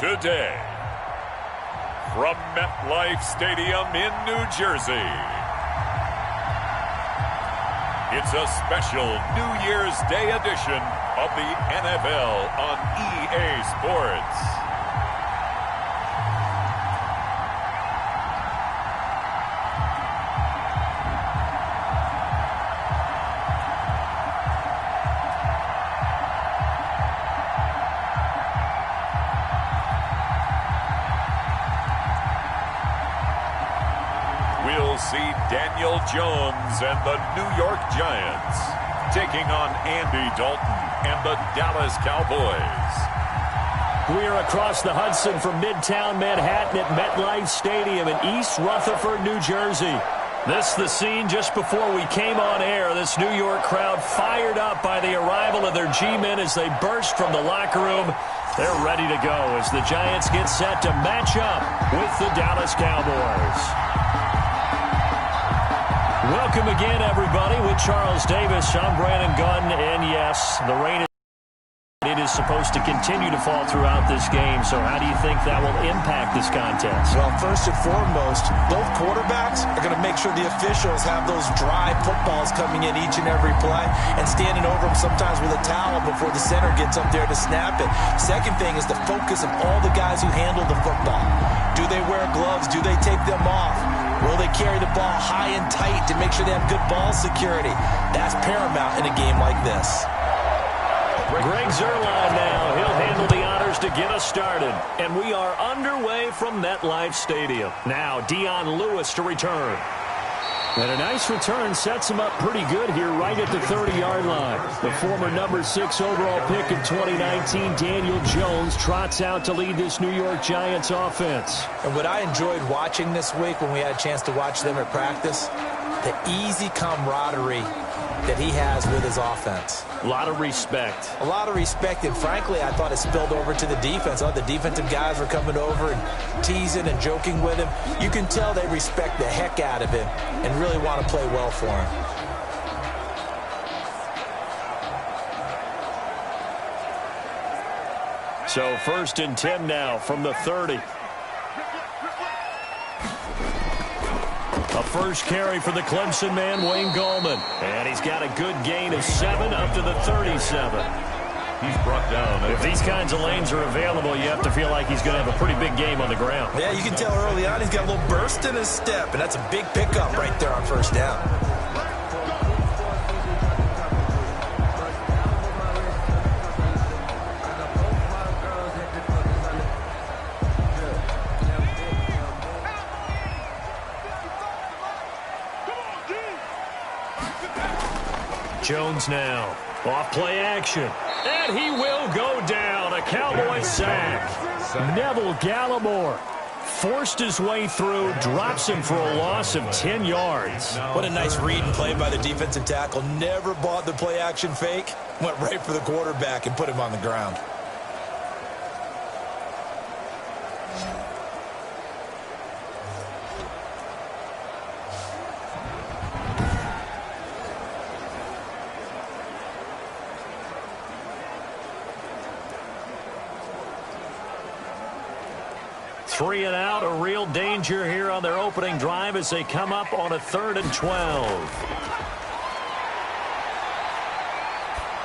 Today, from MetLife Stadium in New Jersey, it's a special New Year's Day edition of the NFL on EA Sports. We'll see Daniel Jones and the New York Giants taking on Andy Dalton and the Dallas Cowboys. We are across the Hudson from Midtown Manhattan at MetLife Stadium in East Rutherford, New Jersey. This is the scene just before we came on air. This New York crowd fired up by the arrival of their G-men as they burst from the locker room. They're ready to go as the Giants get set to match up with the Dallas Cowboys. Welcome again, everybody. With Charles Davis, I'm Brandon Gunn, and yes, the rain is supposed to continue to fall throughout this game. So how do you think that will impact this contest? Well, first and foremost, both quarterbacks are going to make sure the officials have those dry footballs coming in each and every play and standing over them sometimes with a towel before the center gets up there to snap it. Second thing is the focus of all the guys who handle the football. Do they wear gloves? Do they take them off? Will they carry the ball high and tight to make sure they have good ball security? That's paramount in a game like this. Greg Zuerlein now. He'll handle the honors to get us started. And we are underway from MetLife Stadium. Now, Dion Lewis to return. And a nice return sets him up pretty good here right at the 30-yard line. The former number 6 overall pick of 2019, Daniel Jones, trots out to lead this New York Giants offense. And what I enjoyed watching this week when we had a chance to watch them at practice, the easy camaraderie that he has with his offense. A lot of respect. A lot of respect, and frankly, I thought it spilled over to the defense. The defensive guys were coming over and teasing and joking with him. You can tell they respect the heck out of him and really want to play well for him. So 1st and 10 now from the 30. A first carry for the Clemson man, Wayne Gallman. And he's got a good gain of 7 up to the 37. He's brought down. If these kinds of lanes are available, you have to feel like he's going to have a pretty big game on the ground. Yeah, you can tell early on he's got a little burst in his step, and that's a big pickup right there on first down. Jones now, off play action, and he will go down. A Cowboy sack. Neville Gallimore forced his way through, drops him for a loss of 10 yards. What a nice read and play by the defensive tackle. Never bought the play action fake. Went right for the quarterback and put him on the ground. Three and out, a real danger here on their opening drive as they come up on a 3rd and 12.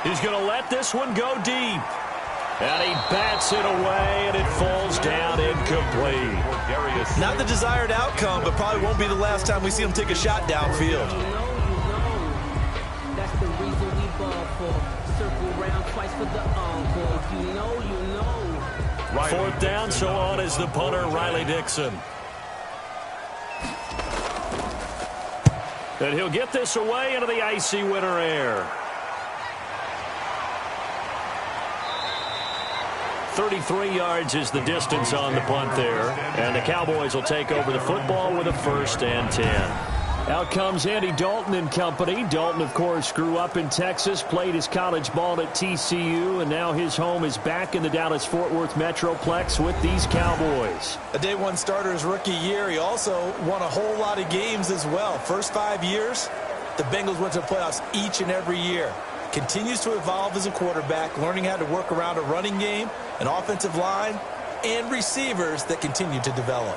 He's going to let this one go deep. And he bats it away, and it falls down incomplete. Not the desired outcome, but probably won't be the last time we see him take a shot downfield. That's the reason we ball for. Circle round twice for the encore. If you know, you know. 4th down, so on is the punter, Riley Dixon. And he'll get this away into the icy winter air. 33 yards is the distance on the punt there. And the Cowboys will take over the football with a 1st and 10. Out comes Andy Dalton and company. Dalton, of course, grew up in Texas, played his college ball at TCU, and now his home is back in the Dallas-Fort Worth Metroplex with these Cowboys. A day one starter his rookie year. He also won a whole lot of games as well. First 5 years, the Bengals went to the playoffs each and every year. Continues to evolve as a quarterback, learning how to work around a running game, an offensive line, and receivers that continue to develop.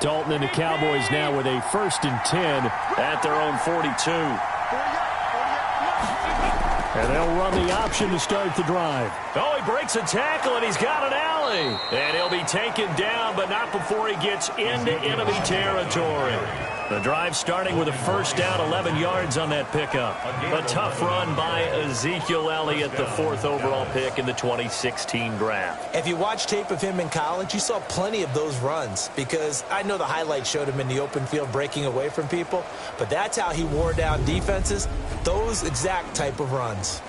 Dalton and the Cowboys now with a 1st and 10 at their own 42. And they'll run the option to start the drive. Oh, he breaks a tackle, and he's got an alley. And he'll be taken down, but not before he gets into enemy territory. The drive starting with a 1st down, 11 yards on that pickup. A tough run by Ezekiel Elliott, the 4th overall pick in the 2016 draft. If you watch tape of him in college, you saw plenty of those runs, because I know the highlights showed him in the open field breaking away from people, but that's how he wore down defenses, those exact type of runs.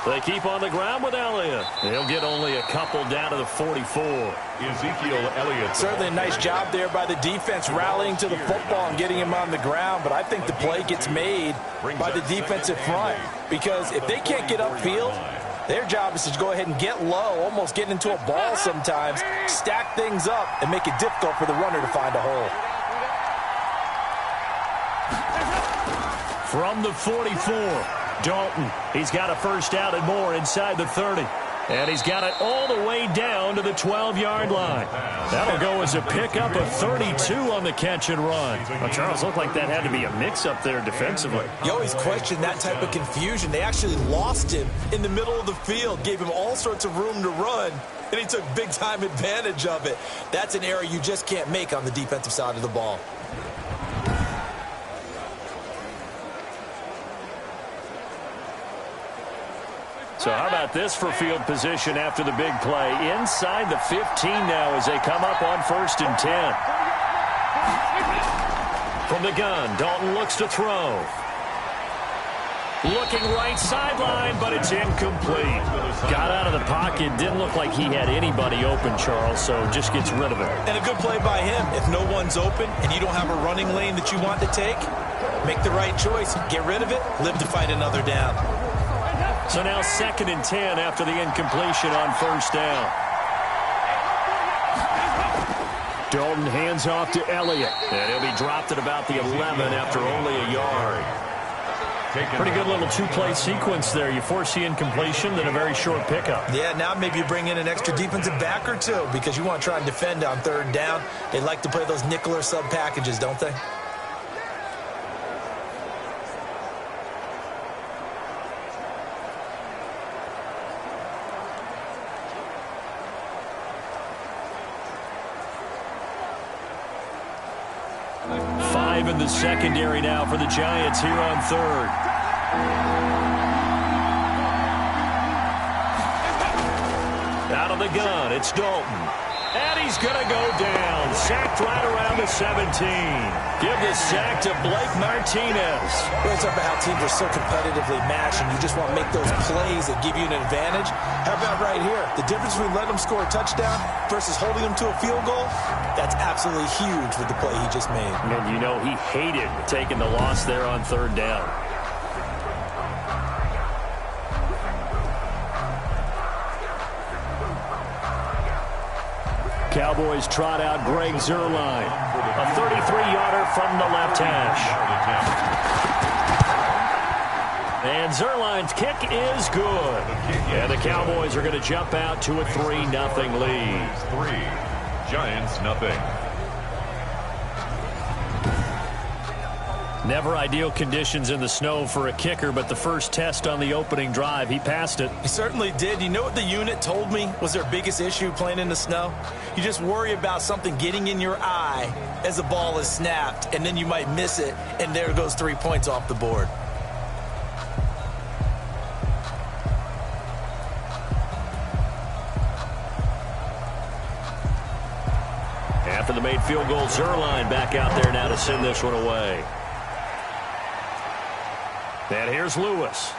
They keep on the ground with Elliott. He'll get only a couple down to the 44. Ezekiel Elliott. Certainly a nice job there by the defense rallying to the football and getting him on the ground, but I think the play gets made by the defensive front, because if they can't get upfield, their job is to go ahead and get low, almost get into a ball sometimes, stack things up, and make it difficult for the runner to find a hole. From the 44. Dalton, he's got a 1st down and more inside the 30. And he's got it all the way down to the 12-yard line. That'll go as a pickup of 32 on the catch and run. Well, Charles, looked like that had to be a mix-up there defensively. You always question that type of confusion. They actually lost him in the middle of the field, gave him all sorts of room to run, and he took big-time advantage of it. That's an error you just can't make on the defensive side of the ball. So how about this for field position after the big play? Inside the 15 now as they come up on 1st and 10. From the gun, Dalton looks to throw. Looking right sideline, but it's incomplete. Got out of the pocket. Didn't look like he had anybody open, Charles, so just gets rid of it. And a good play by him. If no one's open and you don't have a running lane that you want to take, make the right choice. Get rid of it. Live to fight another down. So now 2nd and 10 after the incompletion on 1st down. Dalton hands off to Elliott. And he'll be dropped at about the 11 after only a yard. Pretty good little 2-play sequence there. You force the incompletion, then a very short pickup. Yeah, now maybe you bring in an extra defensive back or two, because you want to try and defend on 3rd down. They like to play those nickel or sub packages, don't they? In the secondary now for the Giants here on 3rd. Out of the gun, it's Dalton. And he's going to go down. Sacked right around the 17. Give the sack to Blake Martinez. Well, it's about how teams are so competitively matched, and you just want to make those plays that give you an advantage. How about right here? The difference between letting them score a touchdown versus holding them to a field goal, that's absolutely huge with the play he just made. And you know he hated taking the loss there on 3rd down. Cowboys trot out Greg Zuerlein. A 33-yarder from the left hash. And Zuerlein's kick is good. And the Cowboys are going to jump out to a 3-0 lead. 3, Giants nothing. Never ideal conditions in the snow for a kicker, but the first test on the opening drive, he passed it. He certainly did. You know what the unit told me was their biggest issue playing in the snow? You just worry about something getting in your eye as the ball is snapped, and then you might miss it, and there goes 3 points off the board. After the made field goal, Zuerlein back out there now to send this one away. And here's Lewis.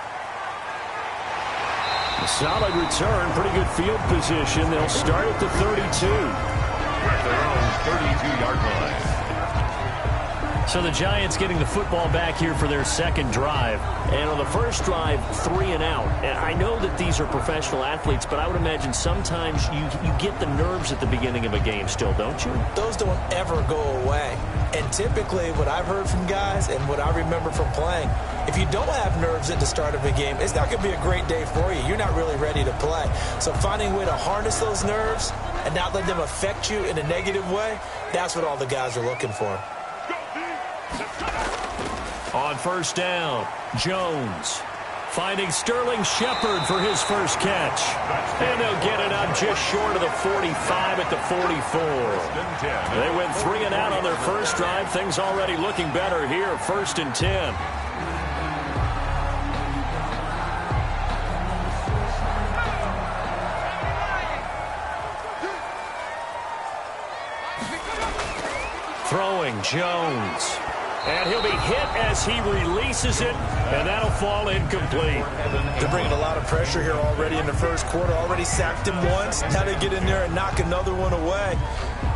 A solid return, pretty good field position. They'll start at the 32. At their own 32-yard line. So the Giants getting the football back here for their second drive. And on the first drive, 3 and out. And I know that these are professional athletes, but I would imagine sometimes you get the nerves at the beginning of a game still, don't you? Those don't ever go away. And typically what I've heard from guys and what I remember from playing, if you don't have nerves at the start of a game, it's not going to be a great day for you. You're not really ready to play. So finding a way to harness those nerves and not let them affect you in a negative way, that's what all the guys are looking for. On first down, Jones finding Sterling Shepard for his first catch. And they'll get it up just short of the 45 at the 44. They went 3 and out on their first drive. Things already looking better here, 1st and 10. Throwing Jones. And he'll be hit as he releases it, and that'll fall incomplete. They're bringing a lot of pressure here already in the first quarter. Already sacked him once. Now they get in there and knock another one away.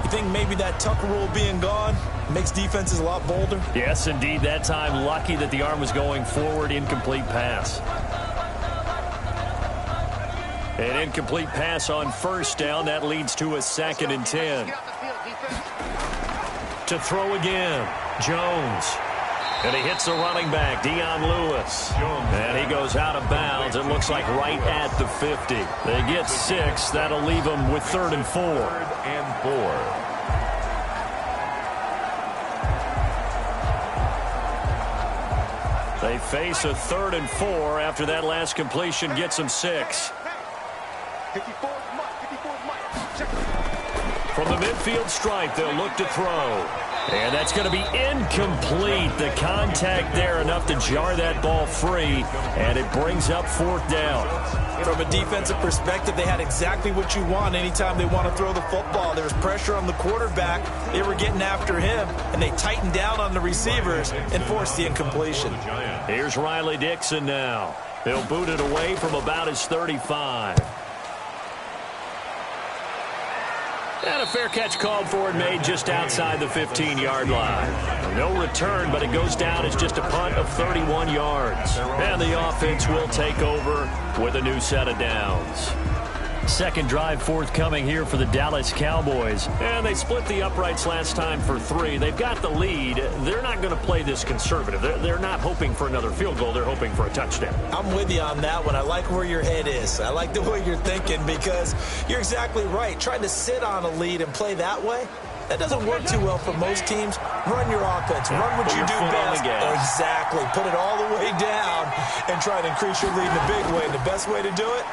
You think maybe that Tucker rule being gone makes defenses a lot bolder? Yes, indeed. That time, lucky that the arm was going forward. Incomplete pass. An incomplete pass on first down. That leads to a 2nd and 10. To throw again, Jones. And he hits the running back, Dion Lewis. And he goes out of bounds. It looks like right at the 50. They get 6. That'll leave them with 3rd and 4. 3rd and 4. They face a 3rd and 4 after that last completion gets them 6. From the midfield stripe, they'll look to throw. And that's going to be incomplete. The contact there enough to jar that ball free, and it brings up 4th down. From a defensive perspective, they had exactly what you want anytime they want to throw the football. There was pressure on the quarterback. They were getting after him, and they tightened down on the receivers and forced the incompletion. Here's Riley Dixon now. He'll boot it away from about his 35. And a fair catch called for and made just outside the 15-yard line. No return, but it goes down as just a punt of 31 yards. And the offense will take over with a new set of downs. Second drive forthcoming here for the Dallas Cowboys. And they split the uprights last time for 3. They've got the lead. They're not going to play this conservative. They're not hoping for another field goal. They're hoping for a touchdown. I'm with you on that one. I like where your head is. I like the way you're thinking because you're exactly right. Trying to sit on a lead and play that way, that doesn't work too well for most teams. Run your offense. Run what you do best. Exactly. Put it all the way down and try to increase your lead in a big way. And the best way to do it,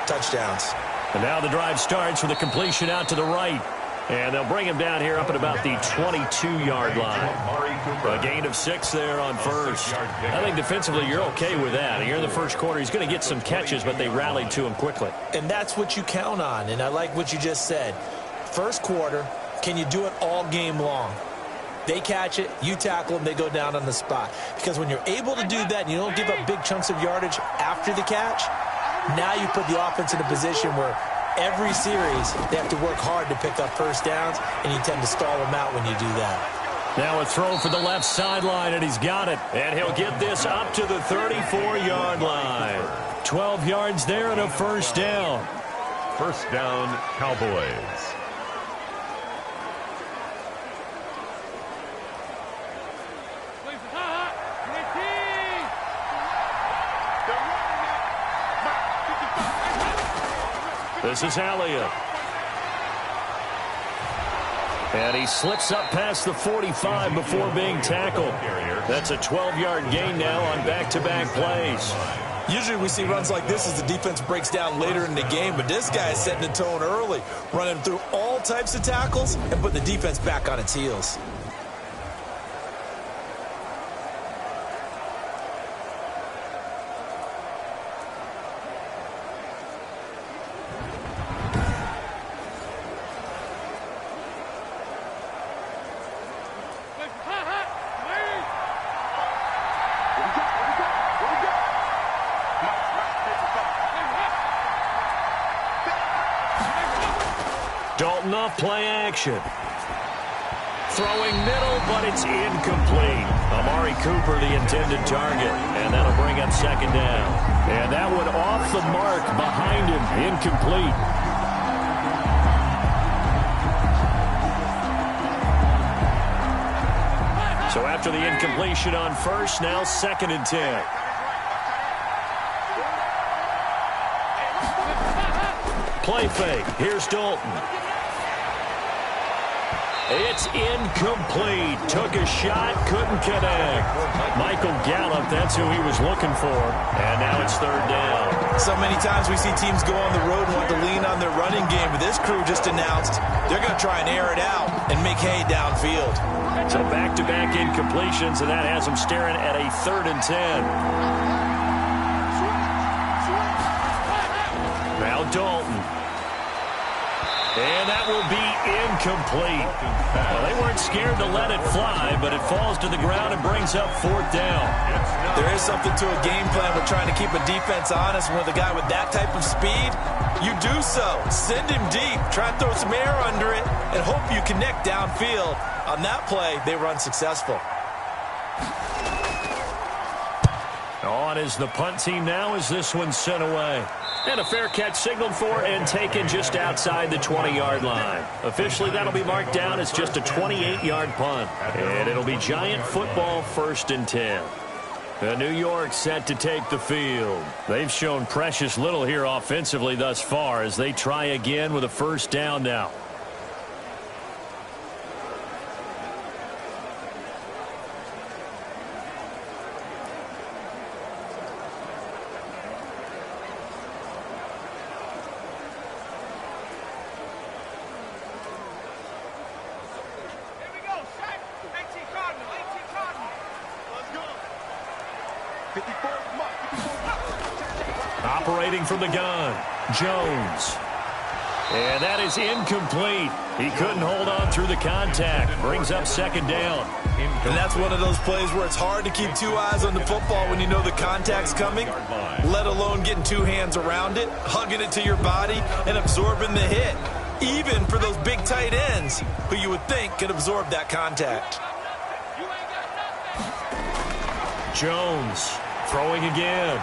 touchdowns. And now the drive starts with a completion out to the right. And they'll bring him down here up at about the 22-yard line. A gain of 6 there on first. I think defensively you're okay with that. You're in the first quarter. He's going to get some catches, but they rallied to him quickly. And that's what you count on. And I like what you just said. First quarter, can you do it all game long? They catch it, you tackle them, they go down on the spot. Because when you're able to do that and you don't give up big chunks of yardage after the catch, now you put the offense in a position where every series they have to work hard to pick up first downs, and you tend to stall them out when you do that. Now a throw for the left sideline, and he's got it. And he'll get this up to the 34-yard line. 12 yards there and a first down. First down, Cowboys. This is Elliott. And he slips up past the 45 before being tackled. That's a 12-yard gain now on back-to-back plays. Usually we see runs like this as the defense breaks down later in the game, but this guy is setting the tone early, running through all types of tackles and putting the defense back on its heels. Dalton off play action. Throwing middle, but it's incomplete. Amari Cooper, the intended target, and that'll bring up second down. And that one off the mark behind him, incomplete. So after the incompletion on first, now 2nd and 10. Play fake. Here's Dalton. It's incomplete. Took a shot, couldn't connect. Michael Gallup, that's who he was looking for. And now it's 3rd down. So many times we see teams go on the road and want to lean on their running game, but this crew just announced they're going to try and air it out and make hay downfield. So back-to-back incompletions, and that has them staring at a 3rd and 10. Now Dalton. And that will be incomplete. Well, they weren't scared to let it fly, but it falls to the ground and brings up 4th down. There is something to a game plan with trying to keep a defense honest. With a guy with that type of speed, you do so. Send him deep. Try and throw some air under it and hope you connect downfield. On that play, they were unsuccessful. On is the punt team now as this one's sent away. And a fair catch signaled for and taken just outside the 20-yard line. Officially, that'll be marked down as just a 28-yard punt. And it'll be Giant football 1st and 10. The New York set to take the field. They've shown precious little here offensively thus far as they try again with a 1st down now. Operating from the gun, Jones. And that is incomplete. He couldn't hold on through the contact. Brings up 2nd down. And that's one of those plays where it's hard to keep 2 eyes on the football when you know the contact's coming, let alone getting 2 hands around it, hugging it to your body, and absorbing the hit. Even for those big tight ends who you would think could absorb that contact. Jones throwing again.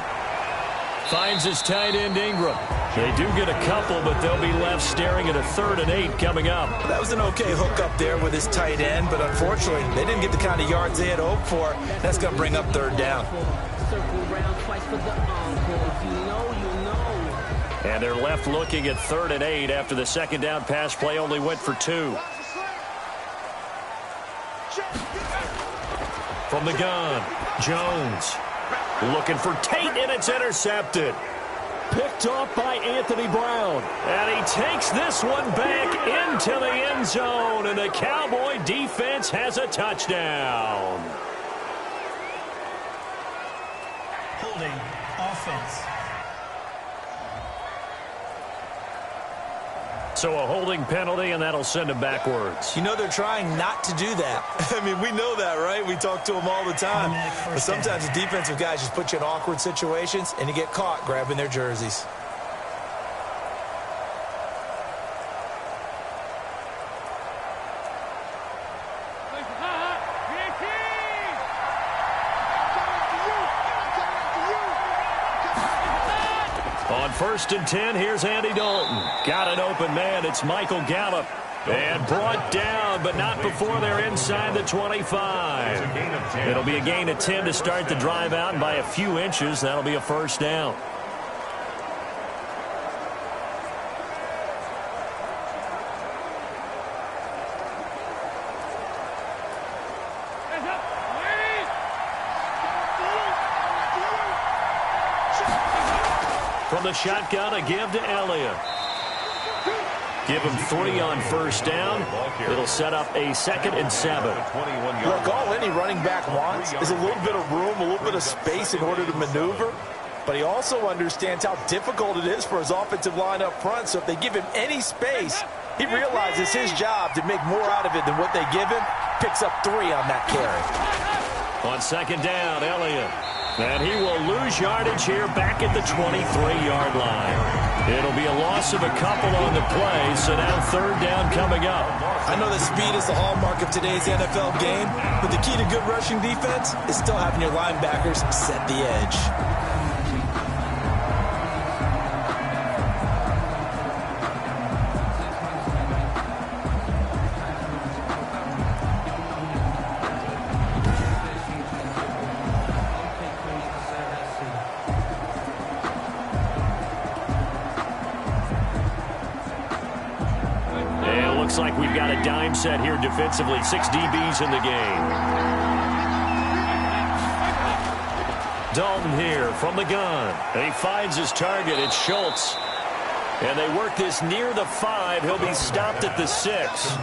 Finds his tight end Ingram. They do get a couple, but they'll be left staring at a 3rd and 8 coming up. That was an okay hook up there with his tight end, but unfortunately, they didn't get the kind of yards they had hoped for. That's going to bring up 3rd down. And they're left looking at 3rd and 8 after the 2nd down pass play only went for 2. From the gun, Jones. Looking for Tate, and it's intercepted. Picked off by Anthony Brown. And he takes this one back into the end zone, and the Cowboy defense has a touchdown. Holding offense. So a holding penalty, and that'll send him backwards. You know they're trying not to do that. I mean, we know that, right? We talk to them all the time. But sometimes the defensive guys just put you in awkward situations, and you get caught grabbing their jerseys. On 1st and 10, here's Andy Dalton. Got an open man. It's Michael Gallup. And brought down, but not before they're inside the 25. It'll be a gain of 10 to start the drive out, and by a few inches, that'll be a 1st down. From the shotgun, a give to Elliott. Give him 3 on 1st down. It'll set up a 2nd and 7. Look, all any running back wants is a little bit of room, a little bit of space in order to maneuver. But he also understands how difficult it is for his offensive line up front. So if they give him any space, he realizes his job to make more out of it than what they give him. Picks up 3 on that carry. On 2nd down, Elliott. And he will lose yardage here back at the 23-yard line. It'll be a loss of a couple on the play, so now third down coming up. I know that speed is the hallmark of today's NFL game, but the key to good rushing defense is still having your linebackers set the edge. Looks like we've got a dime set here defensively. 6 DBs in the game. Dalton here from the gun. And he finds his target. It's Schultz. And they work this near the 5. He'll be stopped at the 6.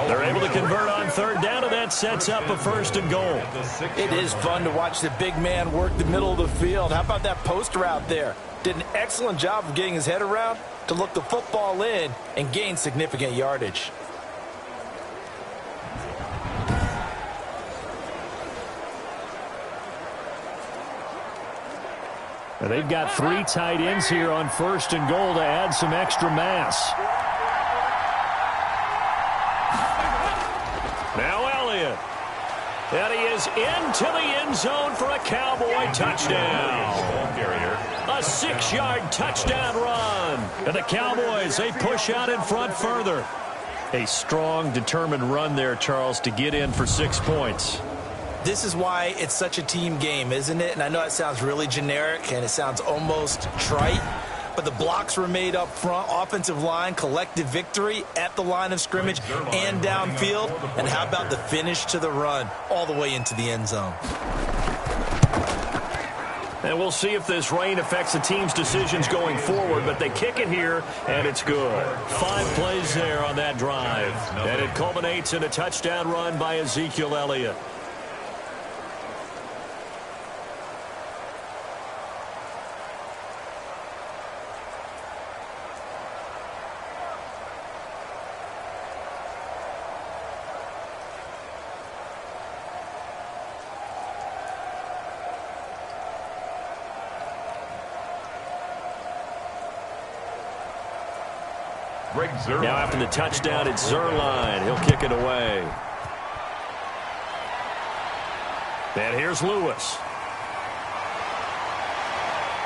They're able to convert on third down, and that sets up a first and goal. It is fun to watch the big man work the middle of the field. How about that post route there? Did an excellent job of getting his head around to look the football in and gain significant yardage. And they've got 3 tight ends here on first and goal to add some extra mass. Now Elliott. And he is into the end zone for a Cowboy touchdown. A 6-yard touchdown run. And the Cowboys, they push out in front further. A strong, determined run there, Charles, to get in for 6 points. This is why it's such a team game, isn't it? And I know it sounds really generic and it sounds almost trite, but the blocks were made up front, offensive line, collective victory at the line of scrimmage and downfield. And how about the finish to the run all the way into the end zone? And we'll see if this rain affects the team's decisions going forward, but they kick it here, and it's good. 5 plays there on that drive. And it culminates in a touchdown run by Ezekiel Elliott. Now after the touchdown, it's Zerline. He'll kick it away. And here's Lewis.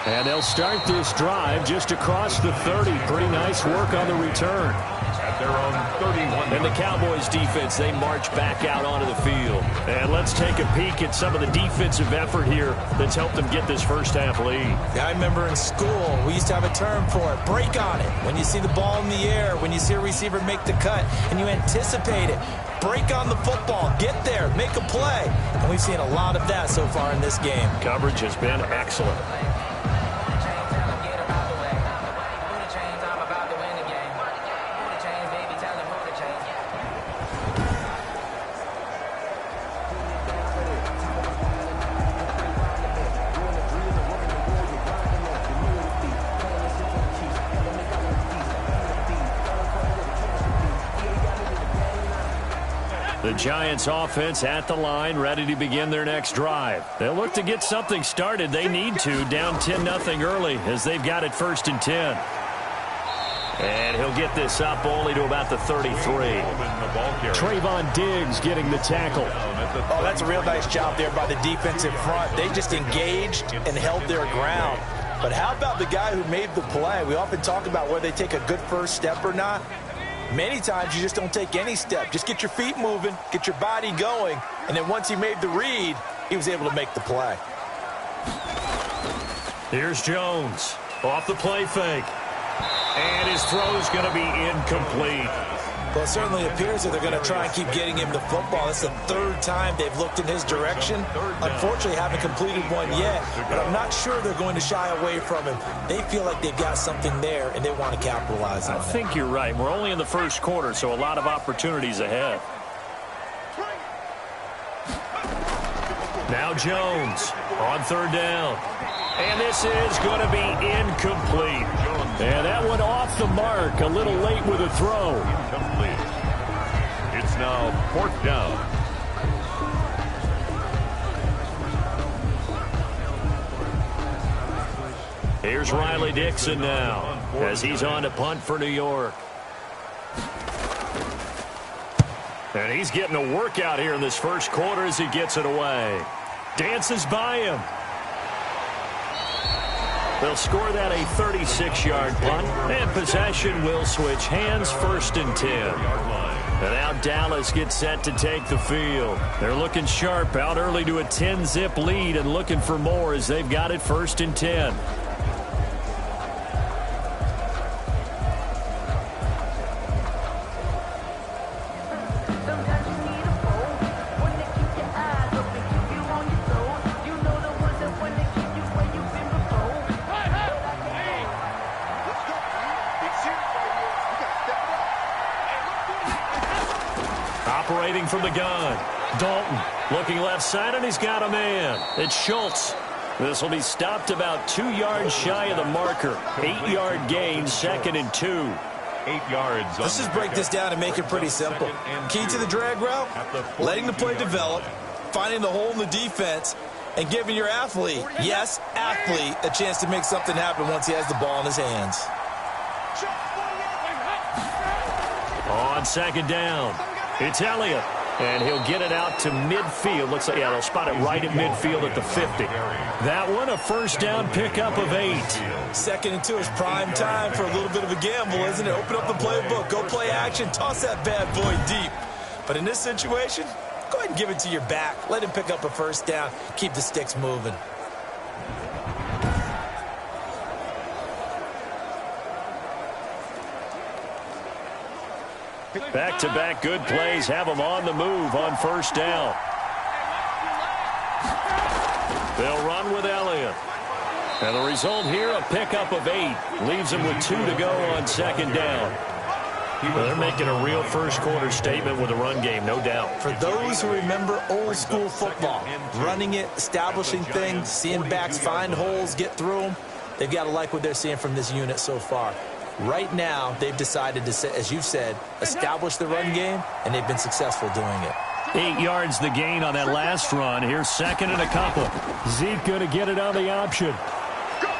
And they'll start this drive just across the 30. Pretty nice work on the return. At their own 31. And the Cowboys defense, they march back out onto the field. And let's take a peek at some of the defensive effort here that's helped them get this first half lead. Yeah, I remember in school, we used to have a term for it, break on it. When you see the ball in the air, when you see a receiver make the cut, and you anticipate it, break on the football, get there, make a play. And we've seen a lot of that so far in this game. Coverage has been excellent. The Giants offense at the line, ready to begin their next drive. They'll look to get something started. They need to, down 10-0 early as they've got it 1st and 10. And he'll get this up only to about the 33. Trayvon Diggs getting the tackle. Oh, that's a real nice job there by the defensive front. They just engaged and held their ground. But how about the guy who made the play? We often talk about whether they take a good first step or not. Many times you just don't take any step. Just get your feet moving, get your body going, and then once he made the read, he was able to make the play. Here's Jones off the play fake. And his throw is going to be incomplete. Well, it certainly appears that they're going to try and keep getting him the football. It's the 3rd time they've looked in his direction. Unfortunately, haven't completed one yet, but I'm not sure they're going to shy away from him. They feel like they've got something there, and they want to capitalize on it. I think you're right. We're only in the first quarter, so a lot of opportunities ahead. Now Jones on 3rd down. And this is going to be incomplete. And that one off the mark, a little late with a throw. Incomplete. It's now 4th down. Here's Riley Dixon now as he's on to punt for New York. And he's getting a workout here in this first quarter as he gets it away. Dances by him. They'll score that a 36-yard punt, and possession will switch hands, 1st and 10. And now Dallas gets set to take the field. They're looking sharp, out early to a 10-zip lead and looking for more as they've got it 1st and 10. Operating from the gun. Dalton looking left side, and he's got a man. It's Schultz. This will be stopped about 2 yards shy of the marker. 8-yard gain, 2nd and 2. 8 yards. Let's just break this down and make it pretty simple. Key to the drag route, letting the play develop, finding the hole in the defense, and giving your athlete, yes, athlete, a chance to make something happen once he has the ball in his hands. On 2nd down, it's Elliott, and he'll get it out to midfield. Looks like, yeah, they'll spot it right at midfield at the 50. That one, a 1st down pickup of 8. 2nd and 2 is prime time for a little bit of a gamble, isn't it? Open up the playbook, go play action, toss that bad boy deep. But in this situation, go ahead and give it to your back. Let him pick up a 1st down, keep the sticks moving. Back-to-back good plays have them on the move on 1st down. They'll run with Elliott. And the result here, a pickup of 8. Leaves them with 2 to go on 2nd down. Well, they're making a real first-quarter statement with the run game, no doubt. For those who remember old-school football, running it, establishing things, seeing backs find holes, get through them, they've got to like what they're seeing from this unit so far. Right now, they've decided to, as you've said, establish the run game, and they've been successful doing it. 8 yards the gain on that last run. Here's 2nd and a couple. Zeke going to get it on the option.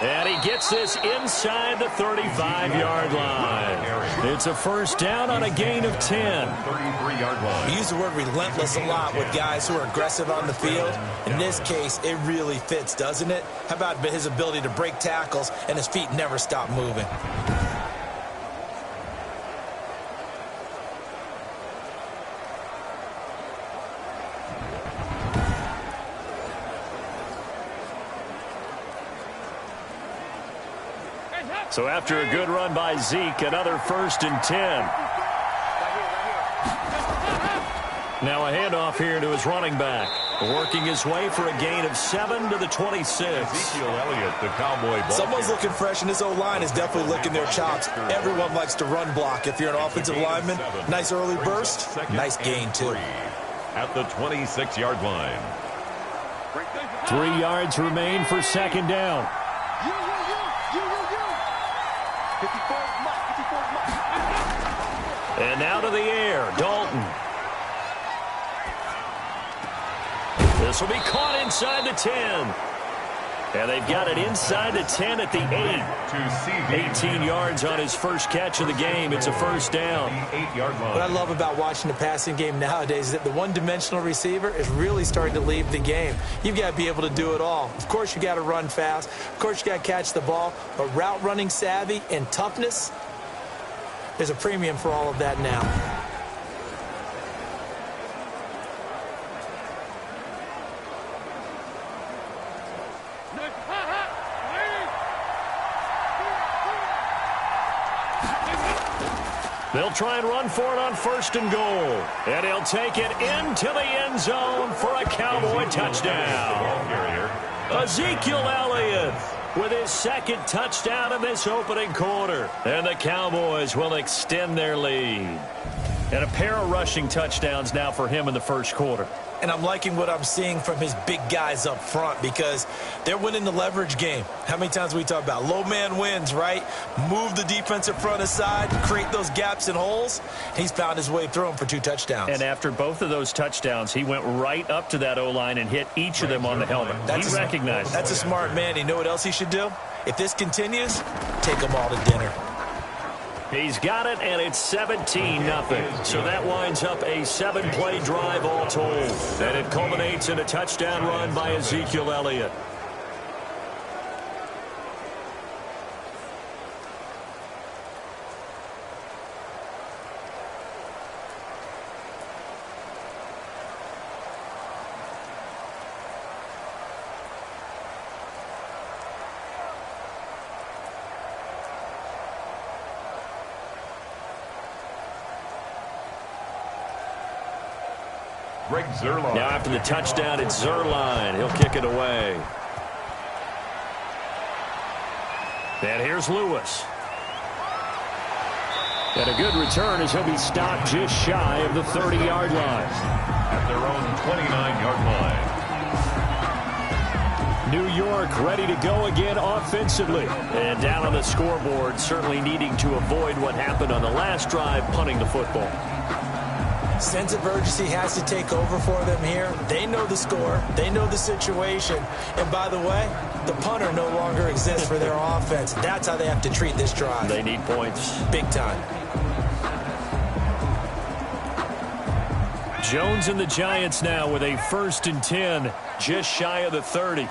And he gets this inside the 35-yard line. It's a 1st down on a gain of 10. 33-yard line. We use the word relentless a lot with guys who are aggressive on the field. In this case, it really fits, doesn't it? How about his ability to break tackles and his feet never stop moving? So after a good run by Zeke, another 1st and 10. Now a handoff here to his running back. Working his way for a gain of 7 to the 26. Ezekiel Elliott, the Cowboy ball. Someone's looking fresh, and this O-line is definitely licking their chops. Everyone likes to run block. If you're an offensive lineman, nice early burst, nice gain too. At the 26-yard line. 3 yards remain for 2nd down. And now to the air, Dalton. This will be caught inside the 10. And they've got it inside the 10 at the 8. 18 yards on his first catch of the game. It's a 1st down. What I love about watching the passing game nowadays is that the one-dimensional receiver is really starting to leave the game. You've got to be able to do it all. Of course, you got to run fast. Of course, you got to catch the ball. But route running savvy and toughness, there's a premium for all of that now. They'll try and run for it on 1st and goal. And he'll take it into the end zone for a Cowboy touchdown. Ezekiel Elliott with his 2nd touchdown in this opening quarter. And the Cowboys will extend their lead. And a pair of rushing touchdowns now for him in the first quarter. And I'm liking what I'm seeing from his big guys up front because they're winning the leverage game. How many times we talk about low man wins, right? Move the defensive front aside, create those gaps and holes. He's found his way through them for 2 touchdowns. And after both of those touchdowns, he went right up to that O-line and hit each of them on the helmet. He recognized it. That's a smart man. You know what else he should do? If this continues, take them all to dinner. He's got it, and it's 17-0. So that winds up a 7-play drive all told. And it culminates in a touchdown run by Ezekiel Elliott. Now after the touchdown, it's Zerline. He'll kick it away. And here's Lewis. And a good return as he'll be stopped just shy of the 30-yard line. At their own 29-yard line. New York ready to go again offensively. And down on the scoreboard, certainly needing to avoid what happened on the last drive, punting the football. Sense of urgency has to take over for them here. They know the score. They know the situation. And by the way, the punter no longer exists for their offense. That's how they have to treat this drive. They need points. Big time. Jones and the Giants now with a 1st and 10, just shy of the 30.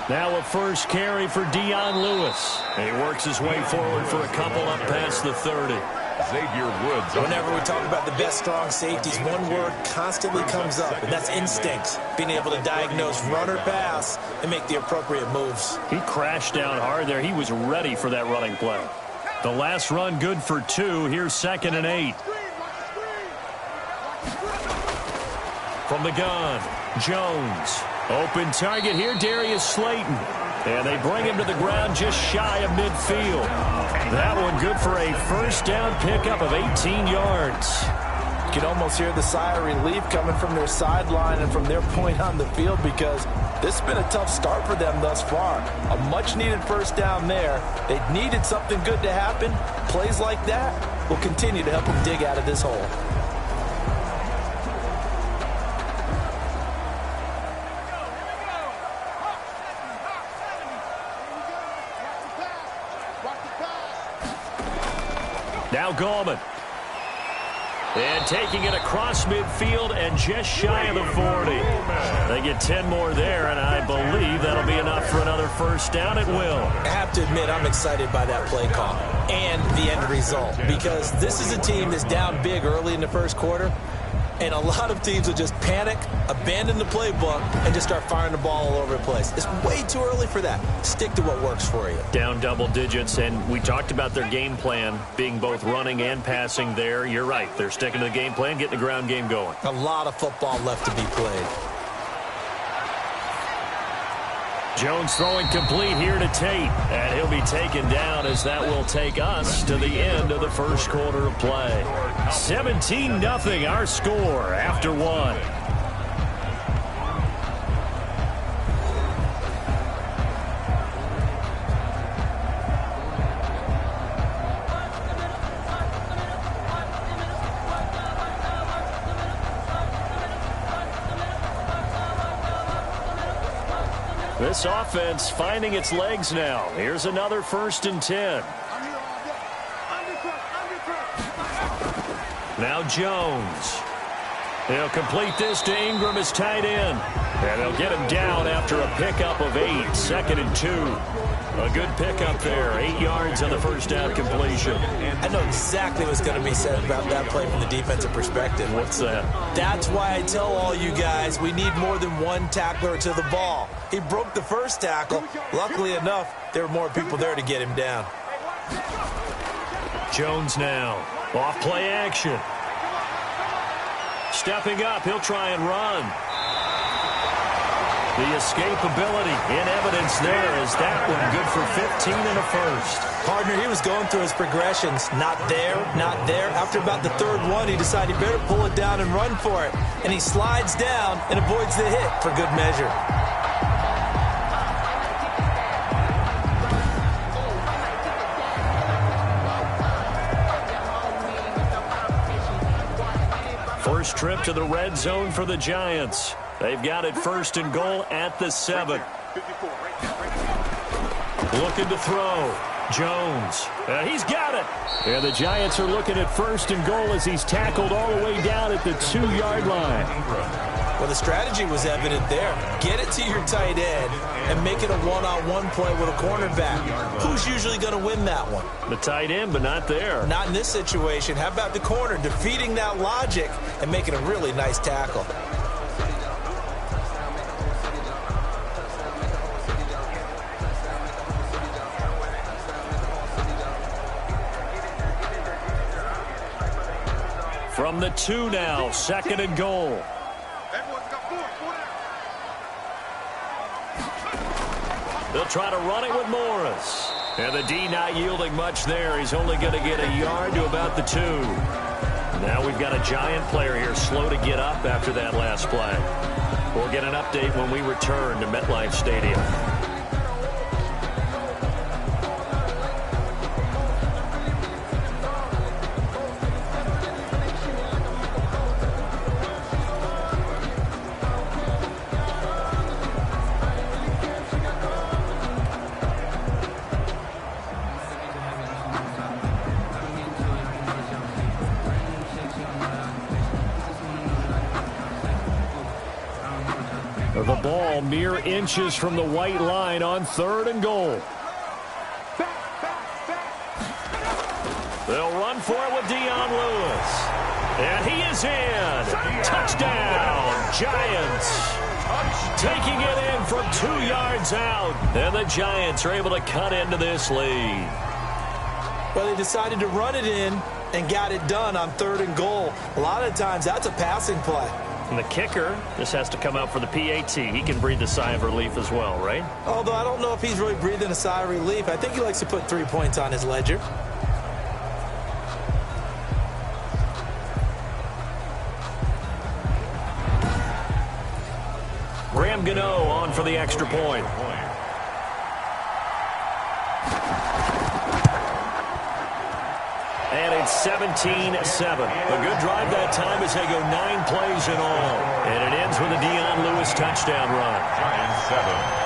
Now a first carry for Dion Lewis. And he works his way forward for a couple up past the 30. Xavier Woods. Whenever we talk about the best strong safeties, one word constantly comes up, and that's instinct. Being able to diagnose run or pass and make the appropriate moves. He crashed down hard there. He was ready for that running play. The last run good for 2. Here's 2nd and 8. From the gun, Jones. Open target here, Darius Slayton. And they bring him to the ground just shy of midfield. That one good for a first down pickup of 18 yards. You can almost hear the sigh of relief coming from their sideline and from their point on the field because this has been a tough start for them thus far. A much-needed first down there. They needed something good to happen. Plays like that will continue to help them dig out of this hole. Now Gallman. And taking it across midfield and just shy of the 40. They get 10 more there, and I believe that'll be enough for another first down. It will. I have to admit, I'm excited by that play call and the end result because this is a team that's down big early in the first quarter, and a lot of teams will just panic, abandon the playbook, and just start firing the ball all over the place. It's way too early for that. Stick to what works for you. Down double digits, and we talked about their game plan being both running and passing there. You're right. They're sticking to the game plan, getting the ground game going. A lot of football left to be played. Jones throwing complete here to Tate, and he'll be taken down as that will take us to the end of the first quarter of play. 17-0 our score after 1. This offense finding its legs now. Here's another 1st and 10. Now Jones. He'll complete this to Ingram as tight end. And they'll get him down after a pickup of 8. 2nd and 2. A good pickup there. 8 yards on the first down completion. I know exactly what's going to be said about that play from the defensive perspective. What's that? That's why I tell all you guys we need more than one tackler to the ball. He broke the first tackle. Luckily enough, there were more people there to get him down. Jones now. Off play action. Stepping up, he'll try and run. The escapability in evidence there is that one good for 15 and a first. Partner, he was going through his progressions. Not there, not there. After about the 3rd one, he decided he better pull it down and run for it. And he slides down and avoids the hit for good measure. First trip to the red zone for the Giants. They've got it 1st and goal at the 7. Looking to throw. Jones. He's got it. And the Giants are looking at 1st and goal as he's tackled all the way down at the 2-yard line. Well, the strategy was evident there. Get it to your tight end and make it a one-on-one play with a cornerback. Who's usually going to win that one? The tight end, but not there. Not in this situation. How about the corner defeating that logic and making a really nice tackle? From the 2 now, 2nd and goal. They'll try to run it with Morris. And the D not yielding much there. He's only going to get a yard to about the 2. Now we've got a Giant player here slow to get up after that last play. We'll get an update when we return to MetLife Stadium. The ball mere inches from the white line on 3rd and goal. They'll run for it with Dion Lewis. And he is in. Touchdown, Giants. Taking it in from 2 yards out. And the Giants are able to cut into this lead. Well, they decided to run it in and got it done on 3rd and goal. A lot of times that's a passing play. And the kicker, this has to come out for the PAT. He can breathe a sigh of relief as well, right? Although I don't know if he's really breathing a sigh of relief. I think he likes to put 3 points on his ledger. Graham Gano on for the extra point. And it's 17-7. A good drive that time as they go 9 plays in all. And it ends with a Dion Lewis touchdown run. Giants 7.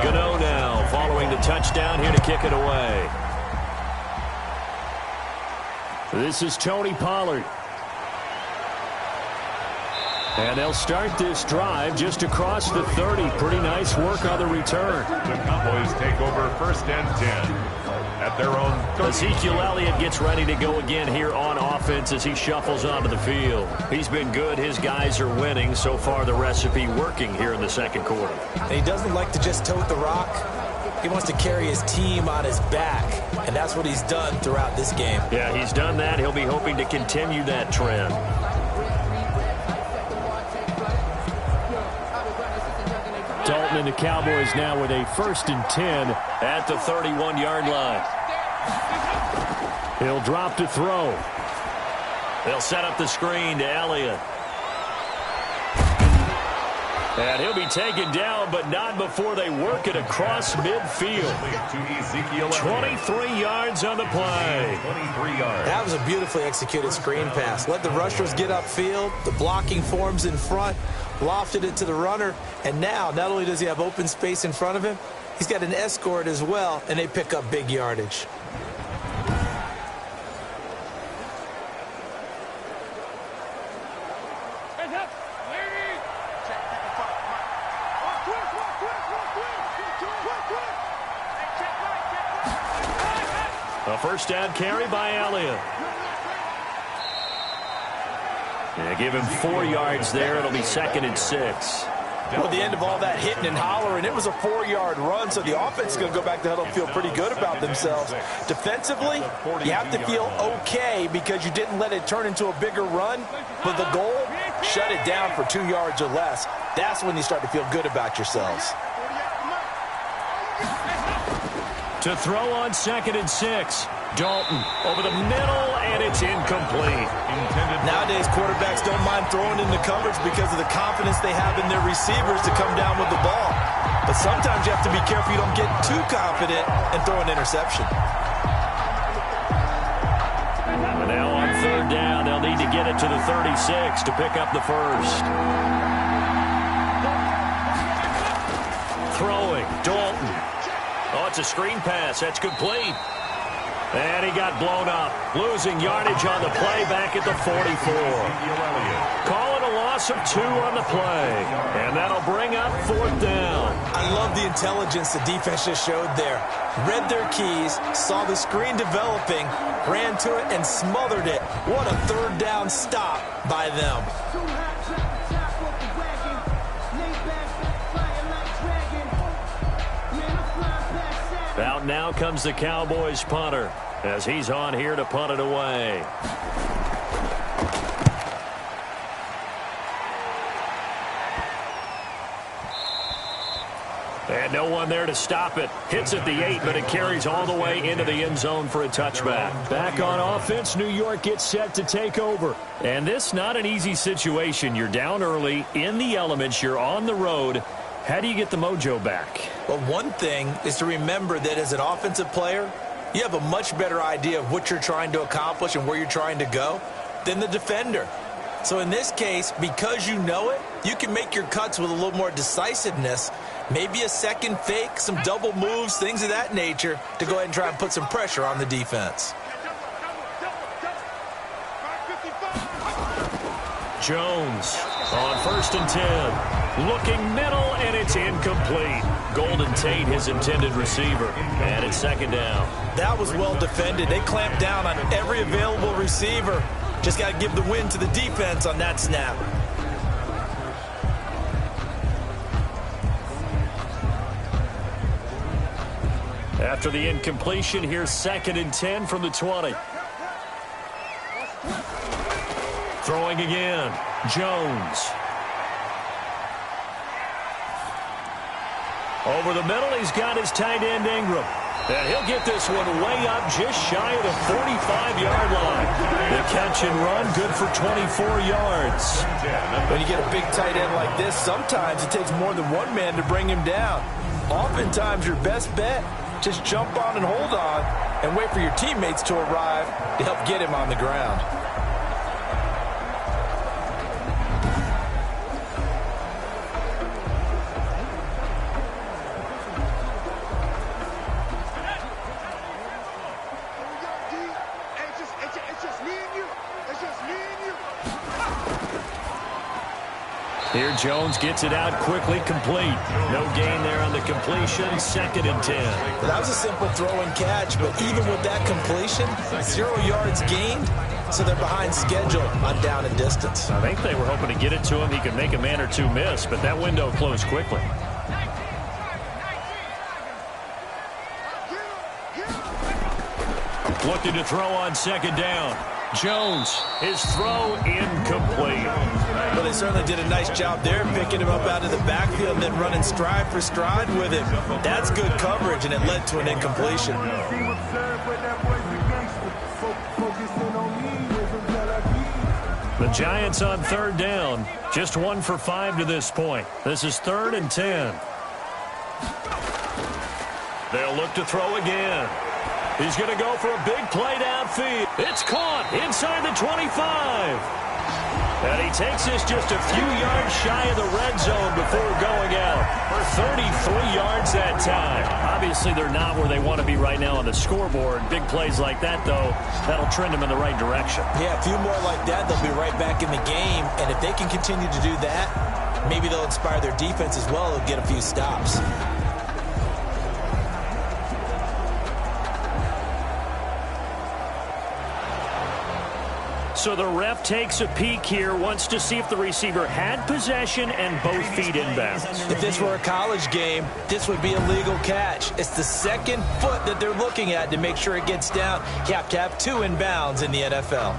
Gano now following the touchdown here to kick it away. This is Tony Pollard. And they'll start this drive just across the 30. Pretty nice work on the return. The Cowboys take over 1st and 10 at their own 30. Ezekiel Elliott gets ready to go again here on offense as he shuffles onto the field. He's been good. His guys are winning. So far, the recipe working here in the 2nd quarter. And he doesn't like to just tote the rock. He wants to carry his team on his back, and that's what he's done throughout this game. Yeah, he's done that. He'll be hoping to continue that trend. Dalton and the Cowboys now with a 1st and 10 at the 31-yard line. He'll drop to throw. They'll set up the screen to Elliott. And he'll be taken down, but not before they work it across midfield. 23 yards on the play. 23 yards. That was a beautifully executed screen pass. Let the rushers get upfield. The blocking forms in front. Lofted it to the runner. And now, not only does he have open space in front of him, he's got an escort as well, and they pick up big yardage. A 1st down carry by Elliott. Yeah, give him 4 yards there. It'll be 2nd and 6. Well, at the end of all that hitting and hollering, it was a 4-yard run, so the offense is going to go back to huddle and feel pretty good about themselves. Defensively, you have to feel okay because you didn't let it turn into a bigger run, but the goal, shut it down for 2 yards or less. That's when you start to feel good about yourselves. To throw on 2nd and 6. Dalton over the middle, and it's incomplete. Nowadays, quarterbacks don't mind throwing into coverage because of the confidence they have in their receivers to come down with the ball. But sometimes you have to be careful you don't get too confident and throw an interception. And now on 3rd down, they'll need to get it to the 36 to pick up the first. Throwing, Dalton. Oh, it's a screen pass. That's complete. And he got blown up. Losing yardage on the play back at the 44. Calling a loss of 2 on the play. And that'll bring up 4th down. I love the intelligence the defense just showed there. Read their keys, saw the screen developing, ran to it, and smothered it. What a 3rd down stop by them. Out now comes the Cowboys punter as he's on here to punt it away. And no one there to stop it. Hits at the 8, but it carries all the way into the end zone for a touchback. Back on offense, New York gets set to take over. And this not an easy situation. You're down early, in the elements, you're on the road. How do you get the mojo back? Well, one thing is to remember that as an offensive player, you have a much better idea of what you're trying to accomplish and where you're trying to go than the defender. So in this case, because you know it, you can make your cuts with a little more decisiveness, maybe a second fake, some double moves, things of that nature, to go ahead and try and put some pressure on the defense. Jones on 1st and 10. Looking middle, and it's incomplete. Golden Tate, his intended receiver. And it's 2nd down. That was well defended. They clamped down on every available receiver. Just got to give the win to the defense on that snap. After the incompletion, here's 2nd and 10 from the 20. Throwing again. Jones. Over the middle, he's got his tight end Ingram. And he'll get this one way up just shy of the 45-yard line. The catch and run, good for 24 yards. When you get a big tight end like this, sometimes it takes more than one man to bring him down. Oftentimes, your best bet, just jump on and hold on and wait for your teammates to arrive to help get him on the ground. Here Jones gets it out quickly, complete. No gain there on the completion, 2nd and 10. That was a simple throw and catch, but even with that completion, 0 yards gained, so they're behind schedule on down and distance. I think they were hoping to get it to him. He could make a man or two miss, but that window closed quickly. Looking to throw on 2nd down. Jones, his throw incomplete. But they certainly did a nice job there, picking him up out of the backfield and then running stride for stride with him. That's good coverage, and it led to an incompletion. The Giants on 3rd down, just 1 for 5 to this point. This is 3rd and 10. They'll look to throw again. He's going to go for a big play downfield. It's caught inside the 25. And he takes this just a few yards shy of the red zone before going out for 33 yards that time. Obviously, they're not where they want to be right now on the scoreboard. Big plays like that, though, that'll trend them in the right direction. Yeah, a few more like that, they'll be right back in the game. And if they can continue to do that, maybe they'll inspire their defense as well. They'll get a few stops. So the ref takes a peek here, wants to see if the receiver had possession and both feet inbounds. If this were a college game, this would be a legal catch. It's the second foot that they're looking at to make sure it gets down. You have to have 2 inbounds in the NFL.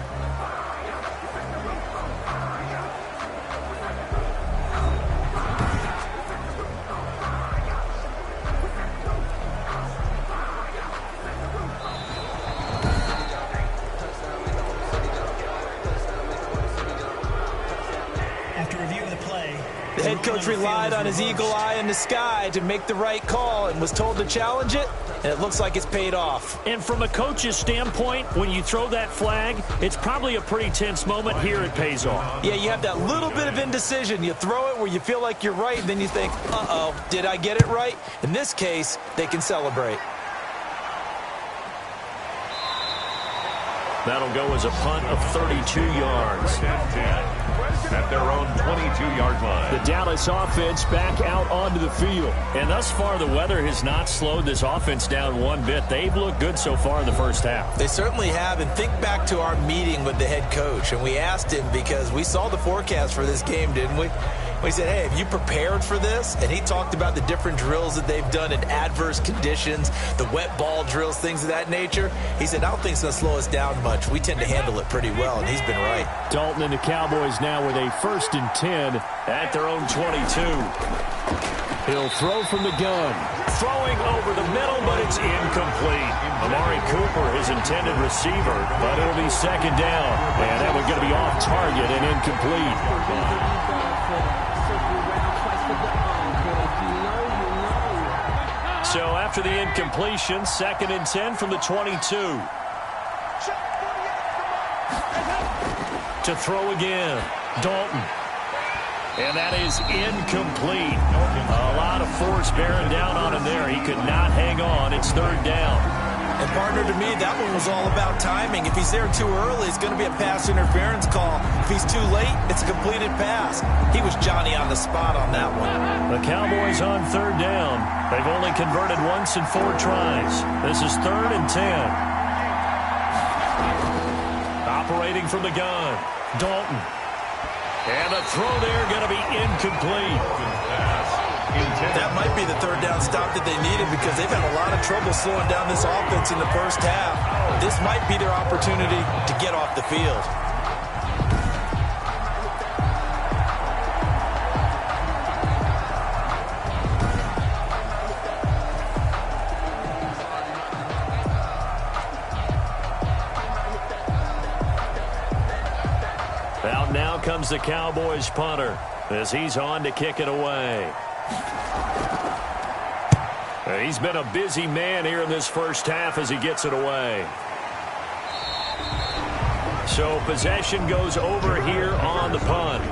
The head coach relied on his eagle eye in the sky to make the right call and was told to challenge it, and it looks like it's paid off. And from a coach's standpoint, when you throw that flag, it's probably a pretty tense moment. Here it pays off. Yeah, you have that little bit of indecision. You throw it where you feel like you're right, and then you think, uh-oh, did I get it right? In this case, they can celebrate. That'll go as a punt of 32 yards. At their own 22-yard line. The Dallas offense back out onto the field. And thus far, the weather has not slowed this offense down one bit. They've looked good so far in the first half. They certainly have. And think back to our meeting with the head coach. And we asked him, because we saw the forecast for this game, didn't we? We said, hey, have you prepared for this? And he talked about the different drills that they've done in adverse conditions, the wet ball drills, things of that nature. He said, I don't think it's going to slow us down much. We tend to handle it pretty well, and he's been right. Dalton and the Cowboys now with a 1st and 10 at their own 22. He'll throw from the gun. Throwing over the middle, but it's incomplete. Amari Cooper, his intended receiver, but it'll be 2nd down. And that one's going to be off target and incomplete. So after the incompletion, 2nd and 10 from the 22. To throw again, Dalton. And that is incomplete. A lot of force bearing down on him there. He could not hang on. It's 3rd down. And, partner, to me, that one was all about timing. If he's there too early, it's going to be a pass interference call. If he's too late, it's a completed pass. He was Johnny on the spot on that one. The Cowboys on 3rd down. They've only converted once in 4 tries. This is 3rd and 10. Operating from the gun, Dalton. And a throw there going to be incomplete. That might be the 3rd down stop that they needed, because they've had a lot of trouble slowing down this offense in the first half. This might be their opportunity to get off the field. Out now comes the Cowboys punter as he's on to kick it away. He's been a busy man here in this first half as he gets it away. So possession goes over here on the punt.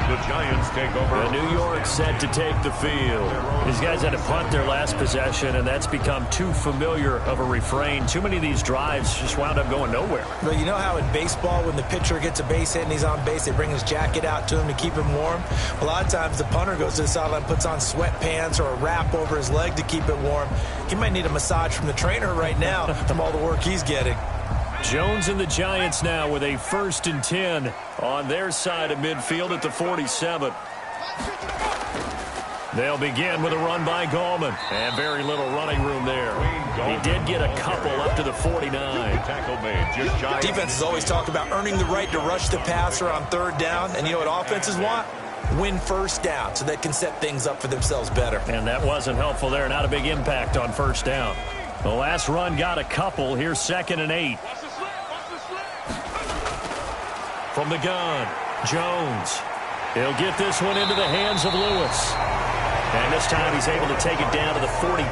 The Giants take over. The New York set to take the field. These guys had to punt their last possession, and that's become too familiar of a refrain. Too many of these drives just wound up going nowhere. Well, you know how in baseball, when the pitcher gets a base hit and he's on base, they bring his jacket out to him to keep him warm? A lot of times the punter goes to the sideline, puts on sweatpants or a wrap over his leg to keep it warm. He might need a massage from the trainer right now from all the work he's getting. Jones and the Giants now with a 1st and 10 on their side of midfield at the 47. They'll begin with a run by Gallman. And very little running room there. He did get a couple up to the 49. Tackle made just shy. Defenses always talk about earning the right to rush the passer on 3rd down. And you know what offenses want? Win 1st down so they can set things up for themselves better. And that wasn't helpful there. Not a big impact on 1st down. The last run got a couple. Here's 2nd and 8. From the gun, Jones. He'll get this one into the hands of Lewis. And this time he's able to take it down to the 42.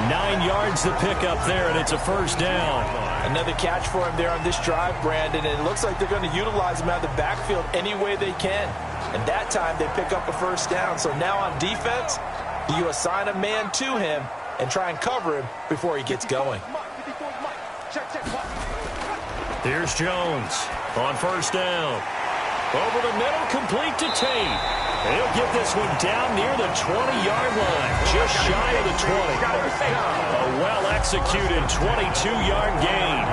9 yards to pick up there, and it's a 1st down. Another catch for him there on this drive, Brandon, and it looks like they're going to utilize him out of the backfield any way they can. And that time they pick up a 1st down. So now on defense, you assign a man to him and try and cover him before he gets going. Here's Jones on 1st down. Over the middle, complete to Tate. He'll get this one down near the 20-yard line, just shy of the 20. A well-executed 22-yard gain.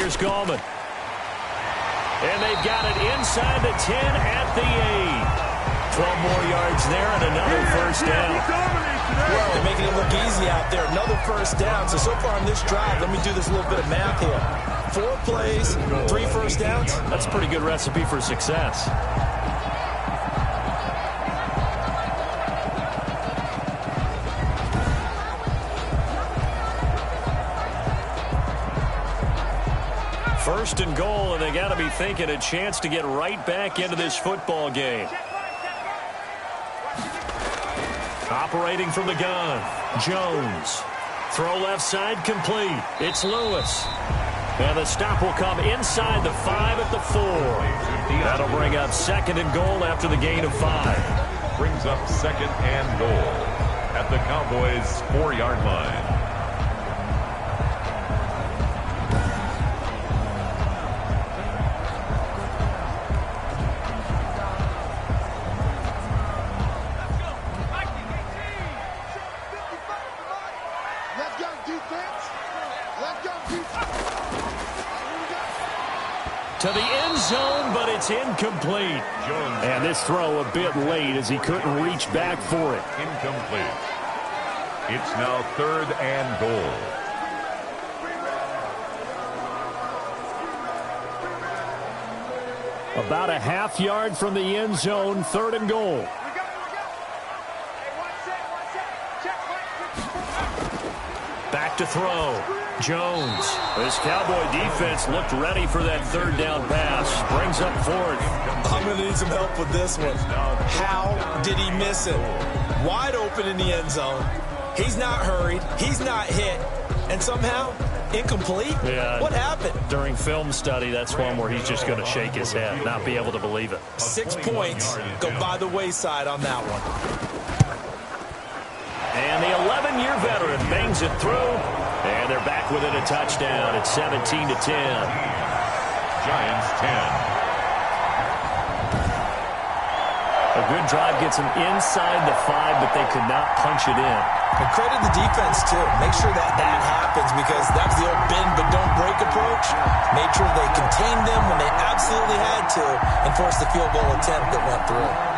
Here's Gallman. And they've got it inside the 10 at the 8. 12 more yards there and another first down. Well, they're making it look easy out there. Another first down. So far on this drive, let me do this little bit of math here. 4 plays, 3 first downs. That's a pretty good recipe for success. First and goal, and they got to be thinking a chance to get right back into this football game. Operating from the gun, Jones. Throw left side complete. It's Lewis. And the stop will come inside the 5 at the 4. That'll bring up second and goal after the gain of 5. Brings up second and goal at the Cowboys' 4-yard line. To the end zone, but it's incomplete. And this throw a bit late as he couldn't reach back for it. Incomplete. It's now third and goal. About a half yard from the end zone, third and goal. Back to throw. Jones. This Cowboy defense looked ready for that third down pass. Brings up fourth. I'm going to need some help with this one. How did he miss it? Wide open in the end zone. He's not hurried. He's not hit. And somehow, incomplete? Yeah. What happened? During film study, that's one where he's just going to shake his head, not be able to believe it. 6 points go by the wayside on that one. And the 11-year veteran bangs it through. And they're back within a touchdown at 17-10. Giants 10. A good drive gets them inside the 5, but they could not punch it in. And credit the defense, too. Make sure that happens because that was the old bend but don't break approach. Made sure they contained them when they absolutely had to and forced the field goal attempt that went through.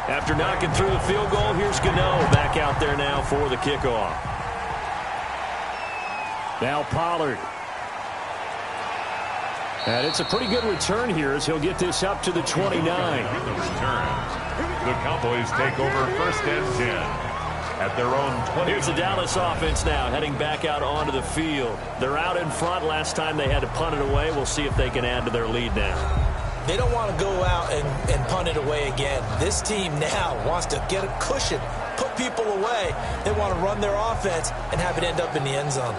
After knocking through the field goal, here's Gano back out there now for the kickoff. Now Pollard. And it's a pretty good return here as he'll get this up to the 29. The return. The Cowboys take over first and 10 at their own 20. Here's the Dallas offense now heading back out onto the field. They're out in front. Last time they had to punt it away. We'll see if they can add to their lead now. They don't want to go out and punt it away again. This team now wants to get a cushion, put people away. They want to run their offense and have it end up in the end zone.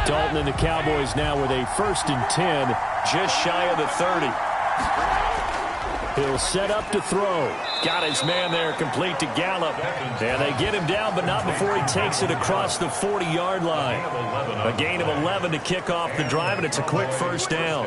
Dalton and the Cowboys now with a 1st and 10, just shy of the 30. He'll set up to throw. Got his man there complete to Gallup. And they get him down, but not before he takes it across the 40-yard line. A gain of 11 to kick off the drive, and it's a quick first down.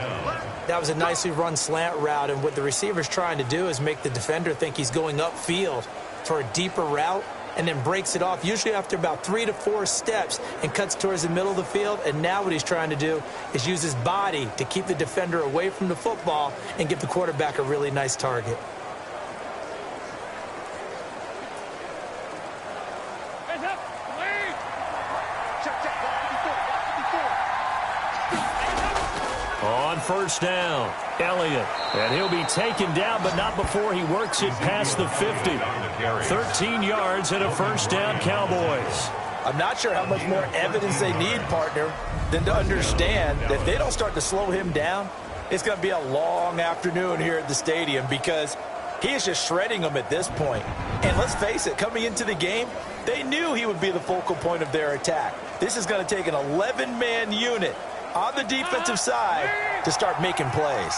That was a nicely run slant route, and what the receiver's trying to do is make the defender think he's going upfield for a deeper route and then breaks it off, usually after about 3 to 4 steps, and cuts towards the middle of the field. And now what he's trying to do is use his body to keep the defender away from the football and give the quarterback a really nice target. On first down, Elliott. And he'll be taken down, but not before he works it past the 50. 13 yards and a first down, Cowboys. I'm not sure how much more evidence they need, partner, than to understand that if they don't start to slow him down, it's going to be a long afternoon here at the stadium because he is just shredding them at this point. And let's face it, coming into the game, they knew he would be the focal point of their attack. This is going to take an 11-man unit on the defensive side to start making plays.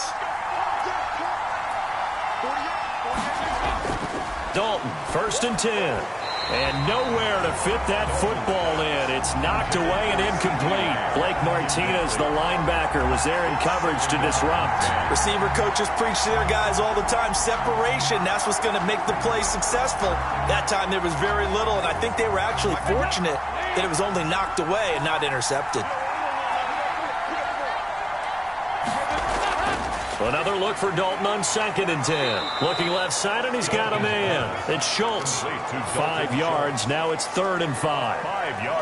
Dalton, 1st and 10. And nowhere to fit that football in. It's knocked away and incomplete. Blake Martinez, the linebacker, was there in coverage to disrupt. Receiver coaches preach to their guys all the time. Separation, that's what's going to make the play successful. That time there was very little, and I think they were actually fortunate that it was only knocked away and not intercepted. Another look for Dalton on 2nd and 10. Looking left side, and he's got a man. It's Schultz. 5 yards. Now it's 3rd and 5.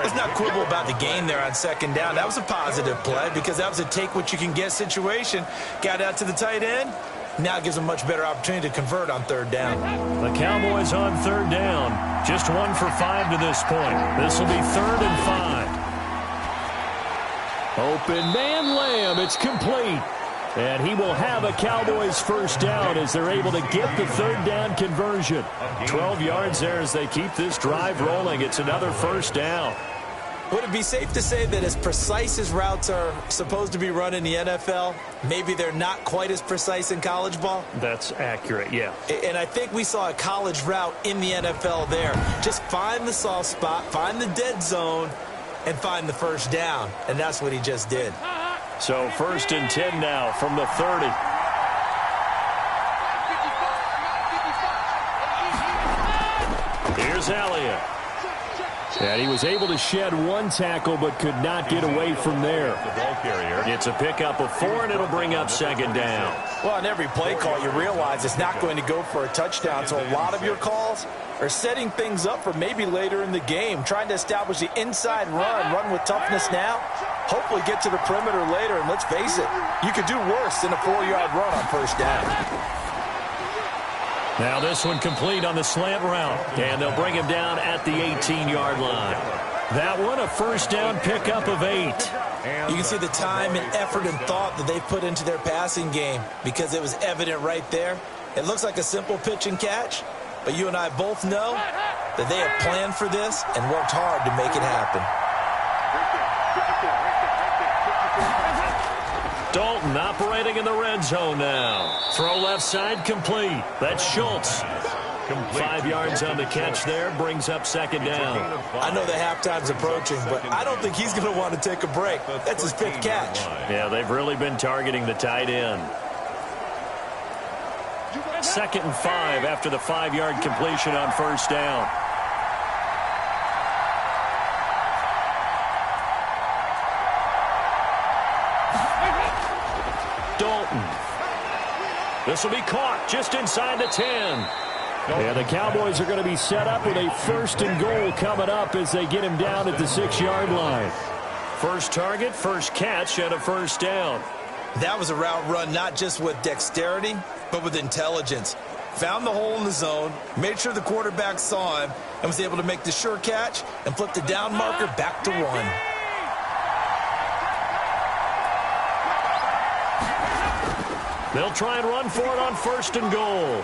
Let's not quibble about the gain there on 2nd down. That was a positive play because that was a take-what-you-can-get situation. Got out to the tight end. Now it gives a much better opportunity to convert on 3rd down. The Cowboys on 3rd down. Just 1 for 5 to this point. This will be 3rd and 5. Open man Lamb. It's complete. And he will have a Cowboys first down as they're able to get the 3rd down conversion. 12 yards there as they keep this drive rolling. It's another first down. Would it be safe to say that as precise as routes are supposed to be run in the NFL, maybe they're not quite as precise in college ball? That's accurate, yeah. And I think we saw a college route in the NFL there. Just find the soft spot, find the dead zone, and find the first down. And that's what he just did. So 1st and 10 now from the 30. Here's Elliott. And he was able to shed 1 tackle but could not get away from there. It's a pickup of 4, and it'll bring up 2nd down. Well, on every play call, you realize it's not going to go for a touchdown. So a lot of your calls are setting things up for maybe later in the game, trying to establish the inside run with toughness now, hopefully get to the perimeter later. And let's face it, you could do worse than a 4-yard run on first down. Now this one complete on the slant route, and they'll bring him down at the 18-yard line. That one, a first down pickup of 8. You can see the time and effort and thought that they put into their passing game because it was evident right there. It looks like a simple pitch and catch, but you and I both know that they have planned for this and worked hard to make it happen. Dalton operating in the red zone now. Throw left side complete. That's Schultz. 5 yards on the catch there. Brings up 2nd down. I know the halftime's approaching, but I don't think he's going to want to take a break. That's his 5th catch. Yeah, they've really been targeting the tight end. 2nd and 5 after the 5-yard completion on first down. This will be caught just inside the 10. And the Cowboys are going to be set up with a 1st and goal coming up as they get him down at the 6-yard line. First target, first catch, and a first down. That was a route run not just with dexterity, but with intelligence. Found the hole in the zone, made sure the quarterback saw him, and was able to make the sure catch and flip the down marker back to 1. They'll try and run for it on 1st and goal.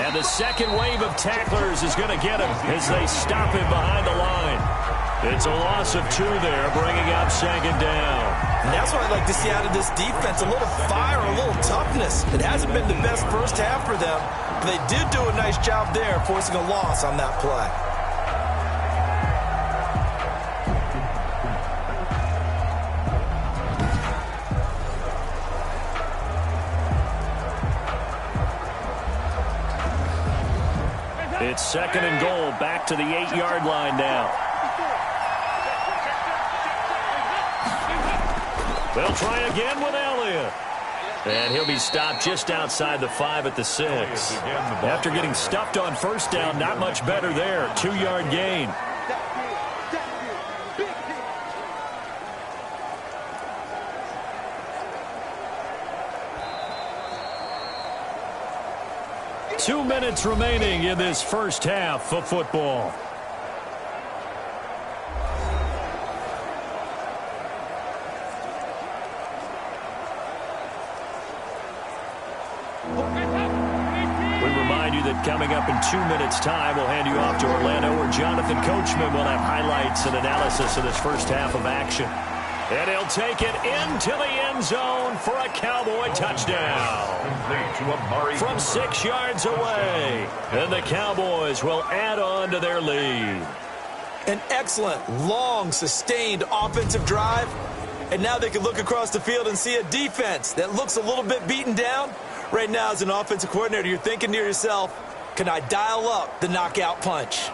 And the second wave of tacklers is going to get him as they stop him behind the line. It's a loss of 2 there, bringing up 2nd down. And that's what I'd like to see out of this defense, a little fire, a little toughness. It hasn't been the best first half for them, but they did do a nice job there, forcing a loss on that play. It's 2nd and goal, back to the 8-yard line now. They'll try again with Elliott. And he'll be stopped just outside the 5 at the 6. After getting stuffed on first down, not much better there. 2-yard gain. Two minutes remaining in this first half of football. We remind you that coming up in 2 minutes' time, we'll hand you off to Orlando, where Jonathan Coachman will have highlights and analysis of this first half of action. And he'll take it into the end zone for a Cowboy touchdown. From 6 yards away. And the Cowboys will add on to their lead. An excellent, long, sustained offensive drive. And now they can look across the field and see a defense that looks a little bit beaten down. Right now, as an offensive coordinator, you're thinking to yourself, can I dial up the knockout punch?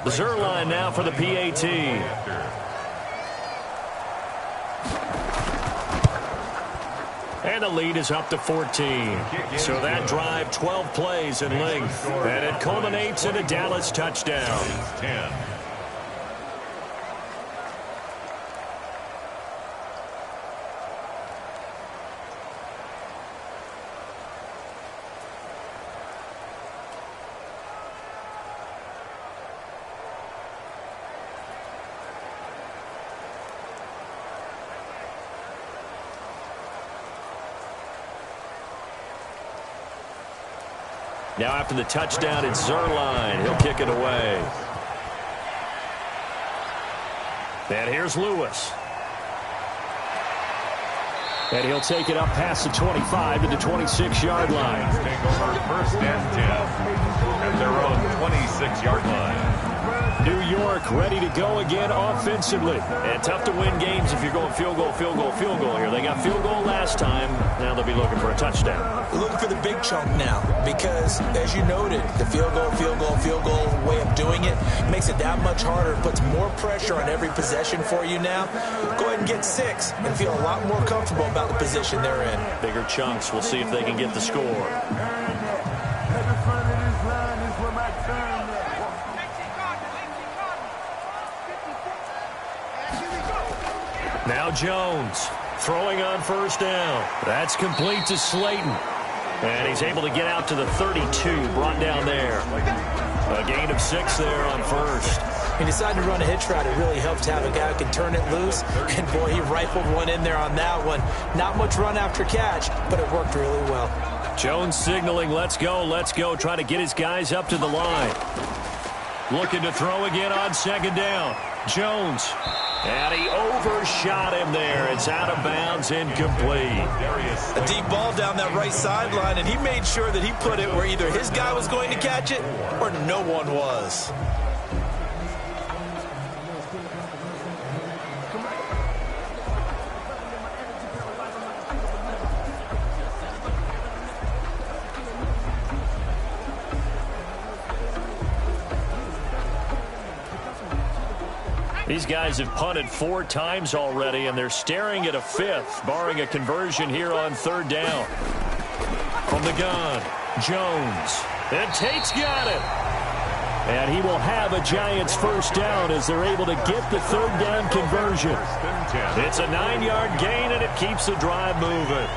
The Zerline now for the PAT. And the lead is up to 14. So that drive, 12 plays in length. And it culminates in a Dallas touchdown. 10. Now after the touchdown, it's Zerline. He'll kick it away. And here's Lewis. And he'll take it up past the 25 to the 26-yard line. Take over first and 10 at their own 26-yard line. New York ready to go again offensively. And tough to win games if you're going field goal, field goal, field goal here. They got field goal last time. Now they'll be looking for a touchdown. We're looking for the big chunk now because, as you noted, the field goal way of doing it makes it that much harder. It puts more pressure on every possession for you now. Go ahead and get 6 and feel a lot more comfortable about the position they're in. Bigger chunks. We'll see if they can get the score. Now Jones throwing on first down. That's complete to Slayton. And he's able to get out to the 32, brought down there. A gain of 6 there on first. He decided to run a hitch route. It really helps to have a guy who can turn it loose. And, boy, he rifled one in there on that one. Not much run after catch, but it worked really well. Jones signaling, let's go, trying to get his guys up to the line. Looking to throw again on second down. Jones. And he overshot him there. It's out of bounds, incomplete. A deep ball down that right sideline, and he made sure that he put it where either his guy was going to catch it or no one was. These guys have punted 4 times already, and they're staring at a 5th, barring a conversion here on third down. From the gun, Jones. And Tate's got it. And he will have a Giants first down as they're able to get the third down conversion. It's a 9-yard gain, and it keeps the drive moving.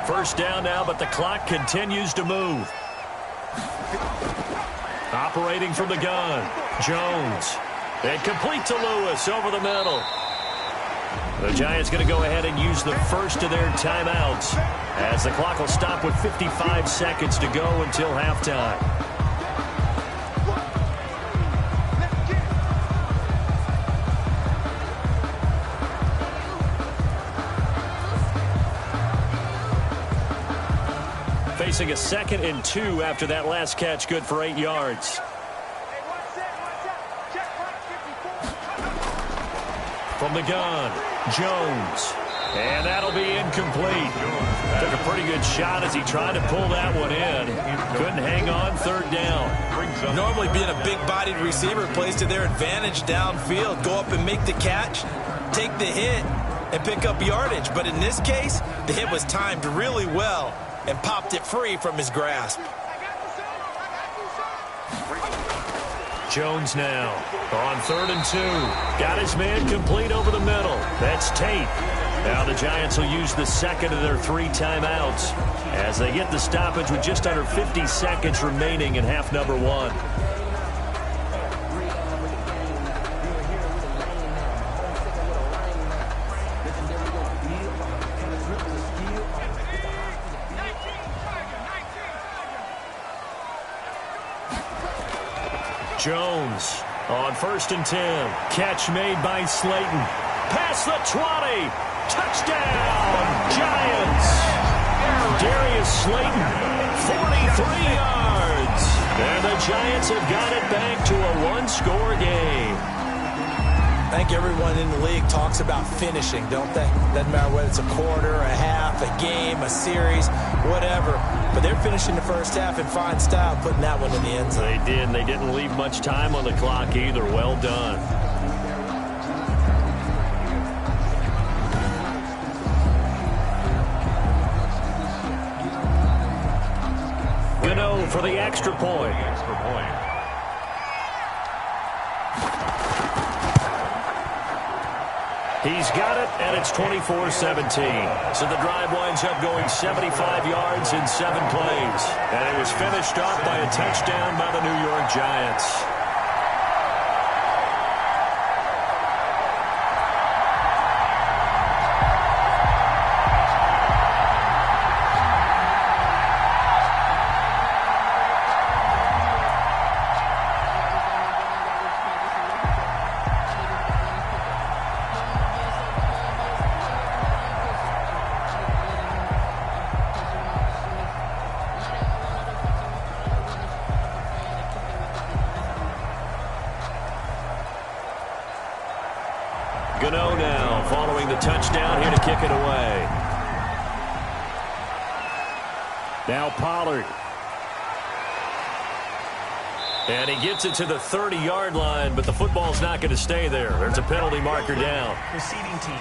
First down now, but the clock continues to move. Operating from the gun, Jones. And complete to Lewis over the middle. The Giants going to go ahead and use the first of their timeouts as the clock will stop with 55 seconds to go until halftime. Facing a 2nd and 2 after that last catch, good for 8 yards. From the gun, Jones. And that'll be incomplete. Took a pretty good shot as he tried to pull that one in. Couldn't hang on, third down. Normally being a big-bodied receiver plays to their advantage downfield. Go up and make the catch, take the hit, and pick up yardage. But in this case, the hit was timed really well and popped it free from his grasp. Jones now on 3rd and 2. Got his man complete over the middle. That's Tate. Now the Giants will use the 2nd of their 3 timeouts as they get the stoppage with just under 50 seconds remaining in half number 1. Jones on 1st and 10. Catch made by Slayton. Past the 20. Touchdown, Giants. Darius Slayton, 43 yards. And the Giants have got it back to a one-score game. I think everyone in the league talks about finishing, don't they? Doesn't matter whether it's a quarter, a half, a game, a series, whatever. But they're finishing the first half in fine style, putting that one in the end zone. They did, and they didn't leave much time on the clock either. Well done. Gano for the extra point. He's got it, and it's 24-17. So the drive winds up going 75 yards in 7 plays. And it was finished off by a touchdown by the New York Giants. Gano now following the touchdown here to kick it away. Now Pollard. And he gets it to the 30-yard line, but the football's not going to stay there. There's a penalty marker down. Receiving team.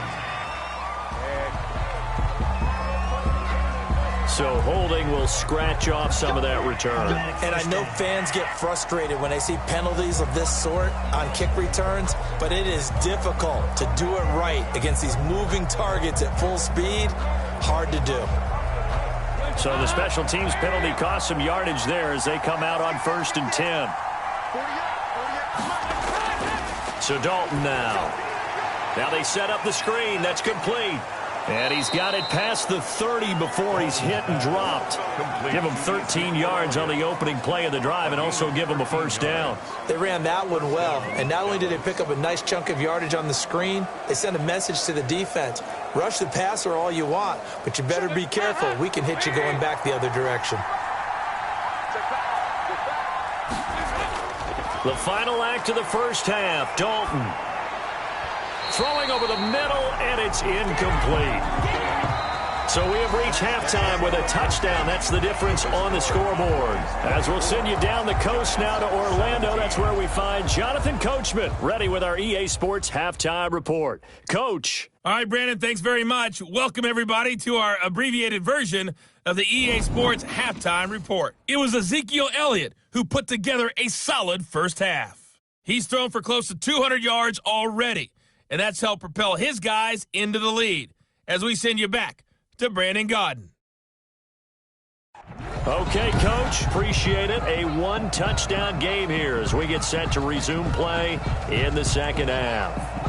So holding will scratch off some of that return. And I know fans get frustrated when they see penalties of this sort on kick returns, but it is difficult to do it right against these moving targets at full speed. Hard to do. So the special teams penalty cost some yardage there as they come out on 1st and 10. So Dalton now. Now they set up the screen. That's complete. And he's got it past the 30 before he's hit and dropped. Give him 13 yards on the opening play of the drive and also give him a first down. They ran that one well, and not only did they pick up a nice chunk of yardage on the screen, they sent a message to the defense. Rush the passer all you want, but you better be careful. We can hit you going back the other direction. The final act of the first half, Dalton. Throwing over the middle, and it's incomplete. So we have reached halftime with a touchdown. That's the difference on the scoreboard. As we'll send you down the coast now to Orlando, that's where we find Jonathan Coachman, ready with our EA Sports Halftime Report. Coach. All right, Brandon, thanks very much. Welcome, everybody, to our abbreviated version of the EA Sports Halftime Report. It was Ezekiel Elliott who put together a solid first half. He's thrown for close to 200 yards already, and that's helped propel his guys into the lead. As we send you back to Brandon Gaudin. Okay, Coach, appreciate it. A one-touchdown game here as we get set to resume play in the second half.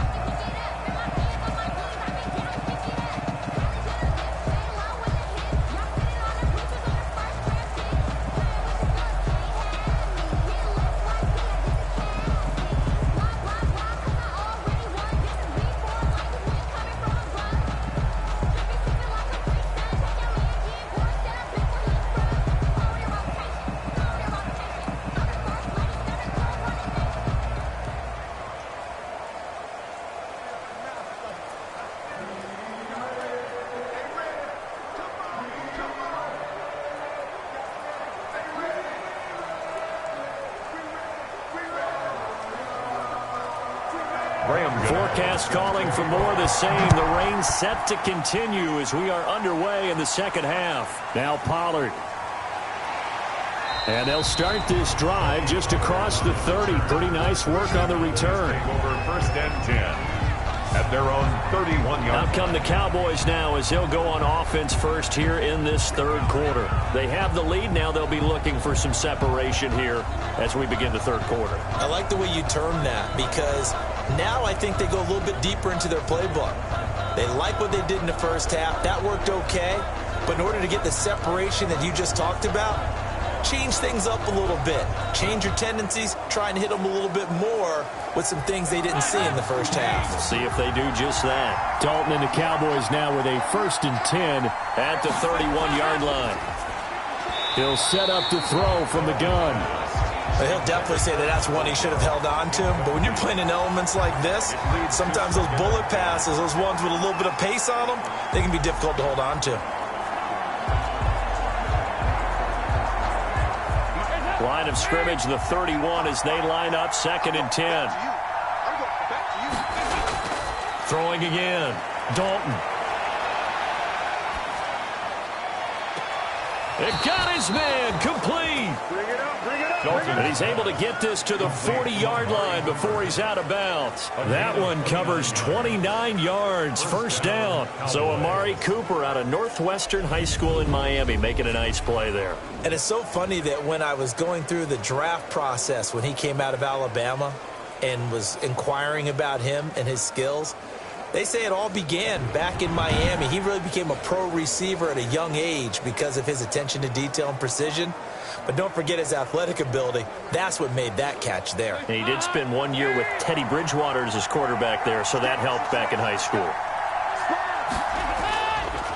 Forecast calling for more of the same. The rain set to continue as we are underway in the second half. Now Pollard. And they'll start this drive just across the 30. Pretty nice work on the return. Over 1st and 10 at their own 31-yard. Out come the Cowboys now as they'll go on offense first here in this third quarter. They have the lead now. They'll be looking for some separation here as we begin the third quarter. I like the way you term that because now I think they go a little bit deeper into their playbook. They like what they did in the first half. That worked okay. But in order to get the separation that you just talked about, change things up a little bit. Change your tendencies, try and hit them a little bit more with some things they didn't see in the first half. We'll see if they do just that. Dalton and the Cowboys now with a 1st and 10 at the 31-yard line. He'll set up to throw from the gun. But he'll definitely say that that's one he should have held on to. But when you're playing in elements like this, sometimes those bullet passes, those ones with a little bit of pace on them, they can be difficult to hold on to. Line of scrimmage, the 31 as they line up 2nd and 10. Throwing again. Dalton. It got his man complete. Bring it up. And he's able to get this to the 40-yard line before he's out of bounds. That one covers 29 yards, 1st down. So Amari Cooper out of Northwestern High School in Miami making a nice play there. And it's so funny that when I was going through the draft process when he came out of Alabama and was inquiring about him and his skills, they say it all began back in Miami. He really became a pro receiver at a young age because of his attention to detail and precision. But don't forget his athletic ability. That's what made that catch there. And he did spend 1 year with Teddy Bridgewater as his quarterback there, so that helped back in high school.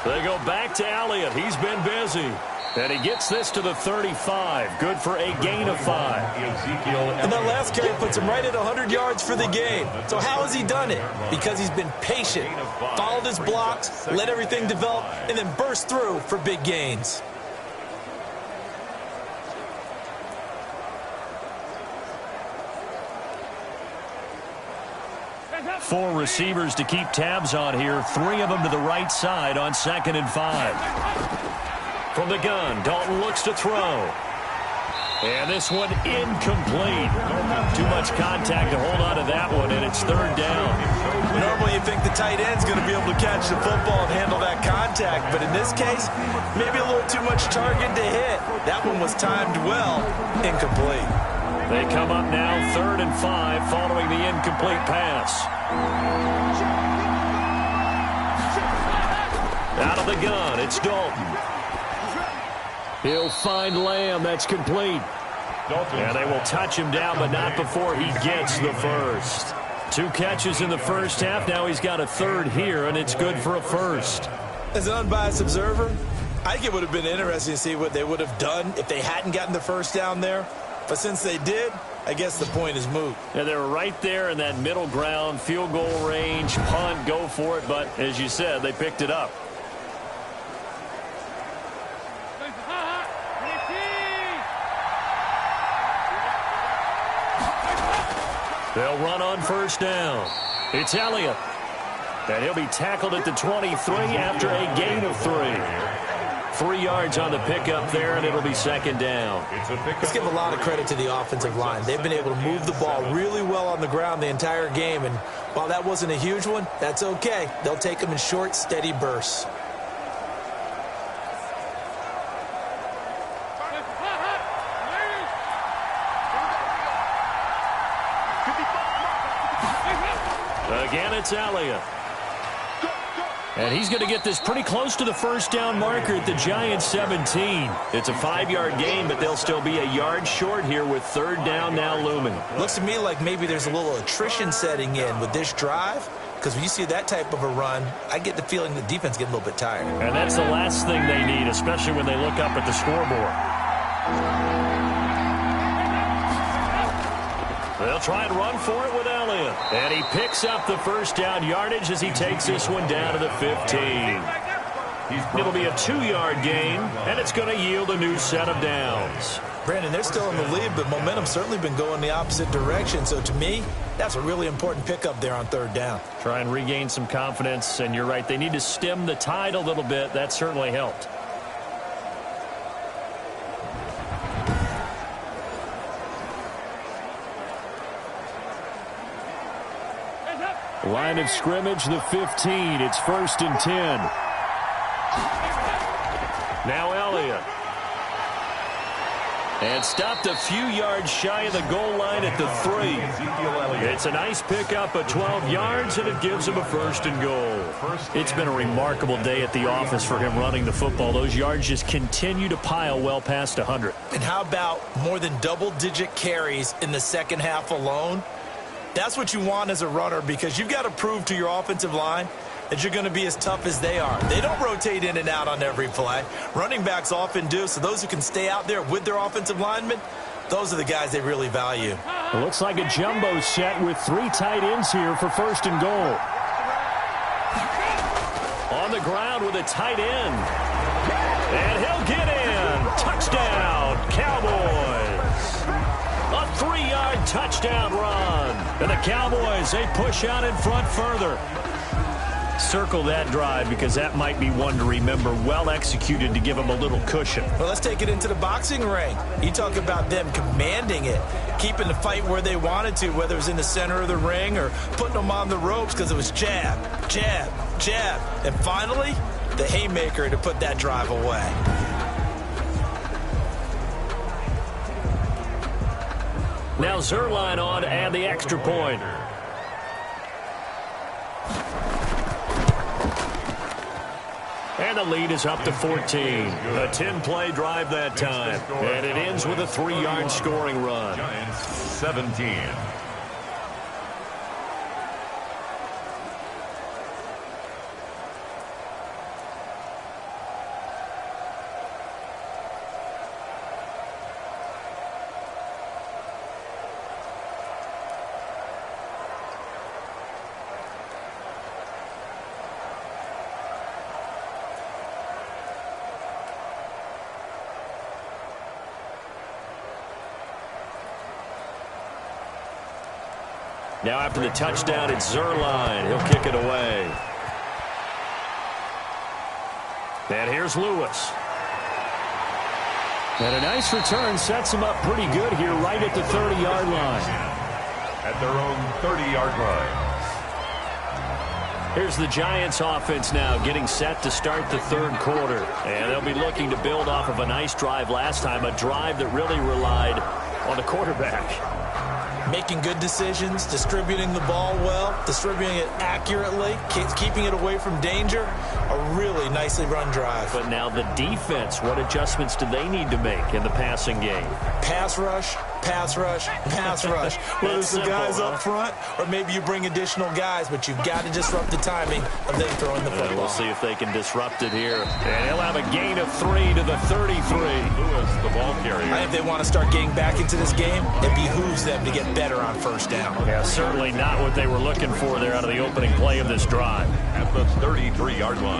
They go back to Elliott. He's been busy. And he gets this to the 35. Good for a gain of 5. And that last carry puts him right at 100 yards for the game. So how has he done it? Because he's been patient, followed his blocks, let everything develop, and then burst through for big gains. Four receivers to keep tabs on here. 3 of them to the right side on 2nd and 5. From the gun, Dalton looks to throw. And this one incomplete. Too much contact to hold on to that one, and it's 3rd down. Normally you think the tight end's going to be able to catch the football and handle that contact, but in this case, maybe a little too much target to hit. That one was timed well, incomplete. They come up now 3rd and 5 following the incomplete pass. Out of the gun, it's Dalton. He'll find Lamb. That's complete. And they will touch him down, but not before he gets the first. 2 catches in the first half. Now he's got a 3rd here, and it's good for a first. As an unbiased observer, I think it would have been interesting to see what they would have done if they hadn't gotten the first down there. But since they did, I guess the point is moot. And they were right there in that middle ground, field goal range, punt, go for it. But as you said, they picked it up. They'll run on 1st down. It's Elliott. And he'll be tackled at the 23 after a gain of 3. 3 yards on the pickup there, and it'll be 2nd down. Let's give a lot of credit to the offensive line. They've been able to move the ball really well on the ground the entire game, and while that wasn't a huge one, that's okay. They'll take them in short, steady bursts. Again, it's Elliott. And he's going to get this pretty close to the 1st down marker at the Giants' 17. It's a 5-yard gain, but they'll still be a yard short here with 3rd down now looming. Looks to me like maybe there's a little attrition setting in with this drive, because when you see that type of a run, I get the feeling the defense getting a little bit tired. And that's the last thing they need, especially when they look up at the scoreboard. They'll try and run for it with Elliott. And he picks up the 1st down yardage as he takes this one down to the 15. It'll be a 2-yard gain, and it's going to yield a new set of downs. Brandon, they're still in the lead, but momentum's certainly been going the opposite direction. So to me, that's a really important pickup there on 3rd down. Try and regain some confidence, and you're right. They need to stem the tide a little bit. That certainly helped. Line of scrimmage, the 15. It's 1st and 10. Now Elliott. And stopped a few yards shy of the goal line at the 3. It's a nice pickup of 12 yards, and it gives him a 1st and goal. It's been a remarkable day at the office for him running the football. Those yards just continue to pile well past 100. And how about more than double-digit carries in the second half alone? That's what you want as a runner, because you've got to prove to your offensive line that you're going to be as tough as they are. They don't rotate in and out on every play. Running backs often do, so those who can stay out there with their offensive linemen, those are the guys they really value. It looks like a jumbo set with 3 tight ends here for 1st and goal. On the ground with a tight end. And he'll get in. Touchdown, Cowboys. A 3-yard touchdown run. And the Cowboys, they push out in front further. Circle that drive, because that might be one to remember. Well executed to give them a little cushion. Well, let's take it into the boxing ring. You talk about them commanding it, keeping the fight where they wanted to, whether it was in the center of the ring or putting them on the ropes, because it was jab, jab, jab. And finally, the haymaker to put that drive away. Now Zerline on to add the extra point. And the lead is up to 14. A 10-play drive that time. And it ends with a 3-yard scoring run. Giants 17. Now after the touchdown, it's Zerline. He'll kick it away. And here's Lewis. And a nice return sets him up pretty good here right at the 30-yard line. At their own 30-yard line. Here's the Giants offense now getting set to start the 3rd quarter. And they'll be looking to build off of a nice drive last time, a drive that really relied on the quarterback. Making good decisions, distributing the ball well, distributing it accurately, keeping it away from danger. A really nicely run drive. But now the defense, what adjustments do they need to make in the passing game? Pass rush, pass rush, pass rush. Whether it's the guys up front or maybe you bring additional guys, but you've got to disrupt the timing of them throwing the football. We'll see if they can disrupt it here. And he'll have a gain of 3 to the 33. Lewis, the ball carrier. I think they want to start getting back into this game. It behooves them to get better on 1st down. Yeah, certainly not what they were looking for there out of the opening play of this drive. At the 33-yard line.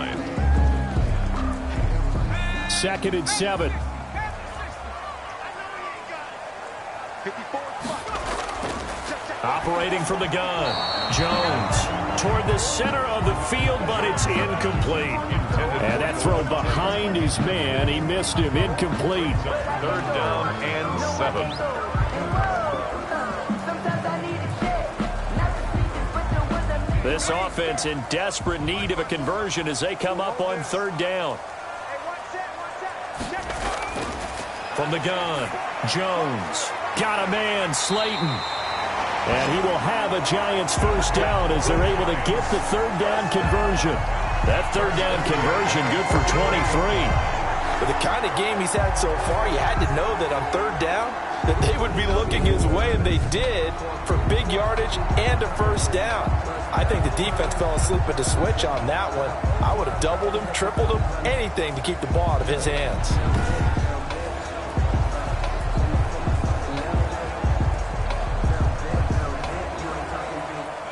2nd and 7. Operating from the gun. Jones toward the center of the field, but it's incomplete. And that throw behind his man, he missed him. Incomplete. 3rd down and 7. This offense in desperate need of a conversion as they come up on 3rd down. From the gun, Jones got a man, Slayton. And he will have a Giants 1st down as they're able to get the 3rd down conversion. That 3rd down conversion good for 23. With the kind of game he's had so far, you had to know that on 3rd down that they would be looking his way, and they did, for big yardage and a 1st down. I think the defense fell asleep at the switch on that one. I would have doubled him, tripled him, anything to keep the ball out of his hands.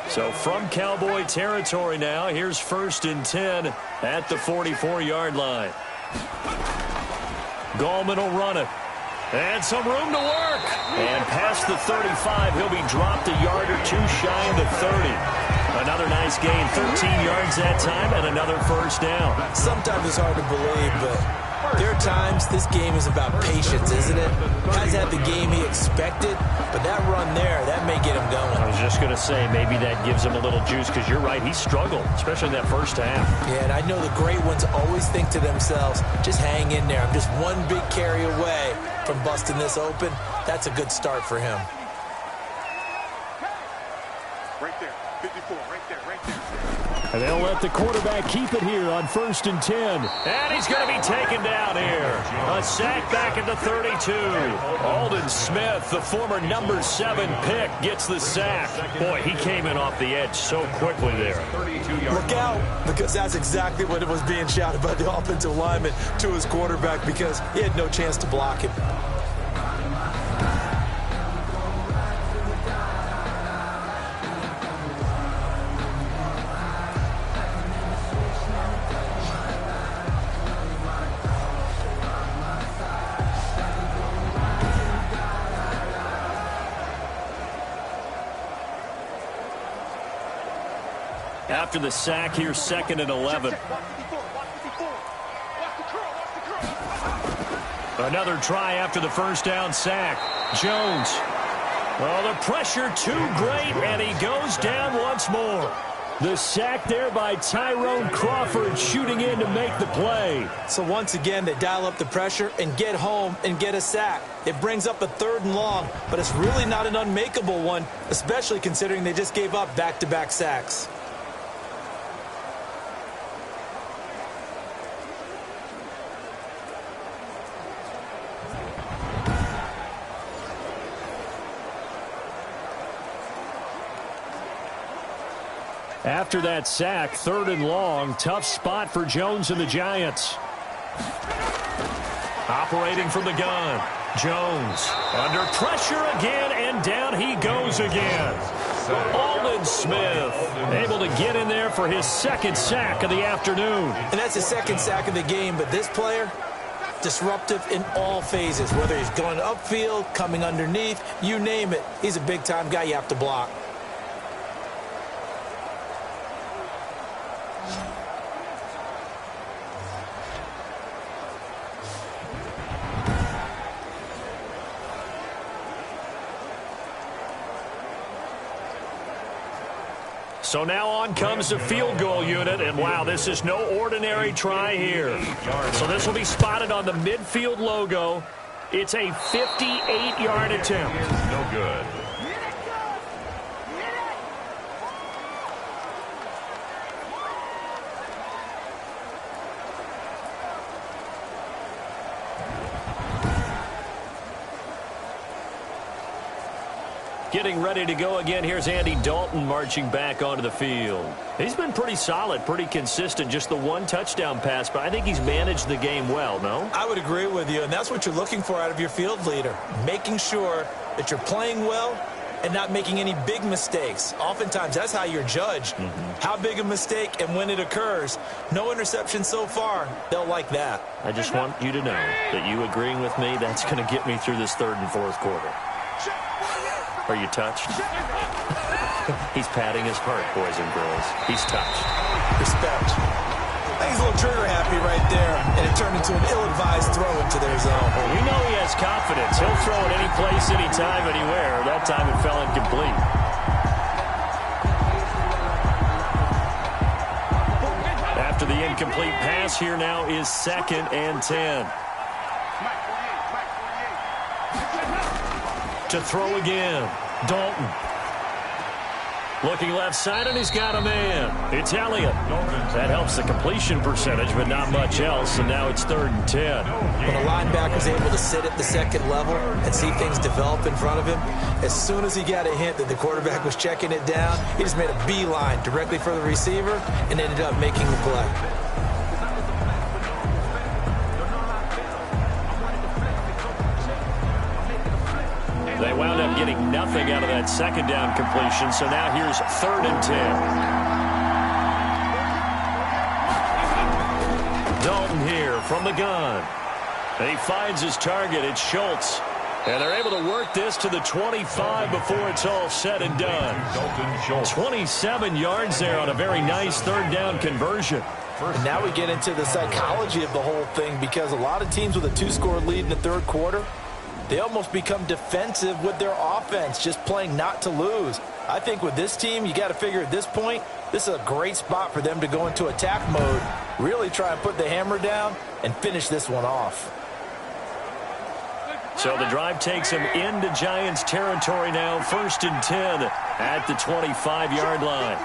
So from Cowboy territory now, here's 1st and 10 at the 44-yard line. Gallman will run it. And some room to work. And past the 35, he'll be dropped a yard or 2 shy of the 30. Another nice gain, 13 yards that time, and another 1st down. Sometimes it's hard to believe, but there are times this game is about patience, isn't it? Guys had the game he expected, but that run there, that may get him going. I was just going to say, maybe that gives him a little juice, because you're right, he struggled, especially in that 1st half. Yeah, and I know the great ones always think to themselves, just hang in there. I'm just one big carry away from busting this open, that's a good start for him. Right there, 54, right there, right there. And they'll let the quarterback keep it here on 1st and 10. And he's going to be taken down here. A sack back at the 32. Aldon Smith, the former number 7 pick, gets the sack. Boy, he came in off the edge so quickly there. Look out, because that's exactly what it was being shouted by the offensive lineman to his quarterback, because he had no chance to block him. After the sack, here's 2nd and 11. Another try after the first down sack. Jones. Oh, the pressure too great, and he goes down once more. The sack there by Tyrone Crawford, shooting in to make the play. So once again, they dial up the pressure and get home and get a sack. It brings up a 3rd and long, but it's really not an unmakeable one, especially considering they just gave up back-to-back sacks. After that sack, 3rd and long, tough spot for Jones and the Giants. Operating from the gun, Jones under pressure again, and down he goes again. Aldon Smith able to get in there for his 2nd sack of the afternoon. And that's his 2nd sack of the game, but this player, disruptive in all phases, whether he's going upfield, coming underneath, you name it. He's a big-time guy you have to block. So now on comes the field goal unit, and wow, this is no ordinary try here. So this will be spotted on the midfield logo. It's a 58-yard attempt. No good. Getting ready to go again. Here's Andy Dalton marching back onto the field. He's been pretty solid, pretty consistent. Just the 1 touchdown pass, but I think he's managed the game well, no? I would agree with you, and that's what you're looking for out of your field leader, making sure that you're playing well and not making any big mistakes. Oftentimes, that's how you're judged. How big a mistake and when it occurs. No interception so far. They'll like that. I just want you to know that you agreeing with me, that's going to get me through this 3rd and 4th quarter. Are you touched? He's patting his heart, boys and girls. He's touched. Respect. He's a little trigger happy right there, and it turned into an ill-advised throw into their zone. Well, we know he has confidence. He'll throw it any place, anytime, anywhere. That time it fell incomplete. After the incomplete pass, here now is 2nd and 10. To throw again, Dalton. Looking left side, and he's got a man. It's Elliott. That helps the completion percentage, but not much else, and now it's 3rd and 10. When a linebacker's able to sit at the 2nd level and see things develop in front of him, as soon as he got a hint that the quarterback was checking it down, he just made a beeline directly for the receiver and ended up making the play. They wound up getting nothing out of that 2nd down completion, so now here's 3rd and 10. Dalton here from the gun. He finds his target. It's Schultz. And they're able to work this to the 25 before it's all said and done. 27 yards there on a very nice 3rd down conversion. And now we get into the psychology of the whole thing, because a lot of teams with a 2-score lead in the 3rd quarter, they almost become defensive with their offense, just playing not to lose. I think with this team, you got to figure at this point, this is a great spot for them to go into attack mode, really try and put the hammer down and finish this one off. So the drive takes him into Giants territory now. 1st and 10 at the 25-yard line.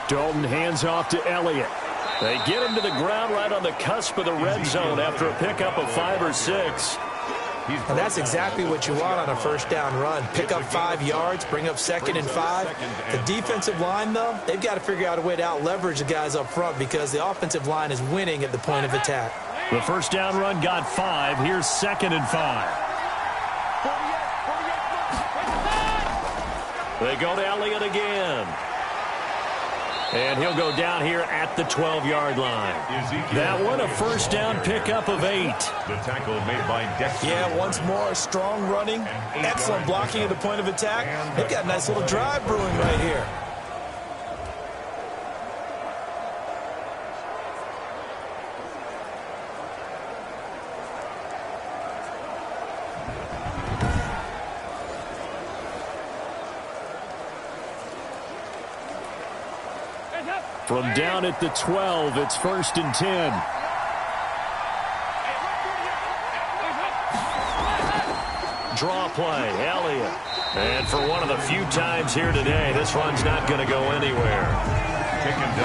Dalton hands off to Elliott. They get him to the ground right on the cusp of the red zone after a pickup of 5 or 6. And that's exactly what you want on a first down run. Pick up 5 yards, bring up 2nd and 5. The defensive line, though, they've got to figure out a way to out-leverage the guys up front because the offensive line is winning at the point of attack. The first down run got 5. Here's 2nd and 5. They go to Elliott again. And he'll go down here at the 12-yard line. That one, a first down pickup of 8. The tackle made by Dexter. Yeah, once more, strong running, excellent blocking at the point of attack. They've got a nice little drive brewing right here. From down at the 12, it's 1st and 10. Draw play, Elliott. And for one of the few times here today, this run's not going to go anywhere.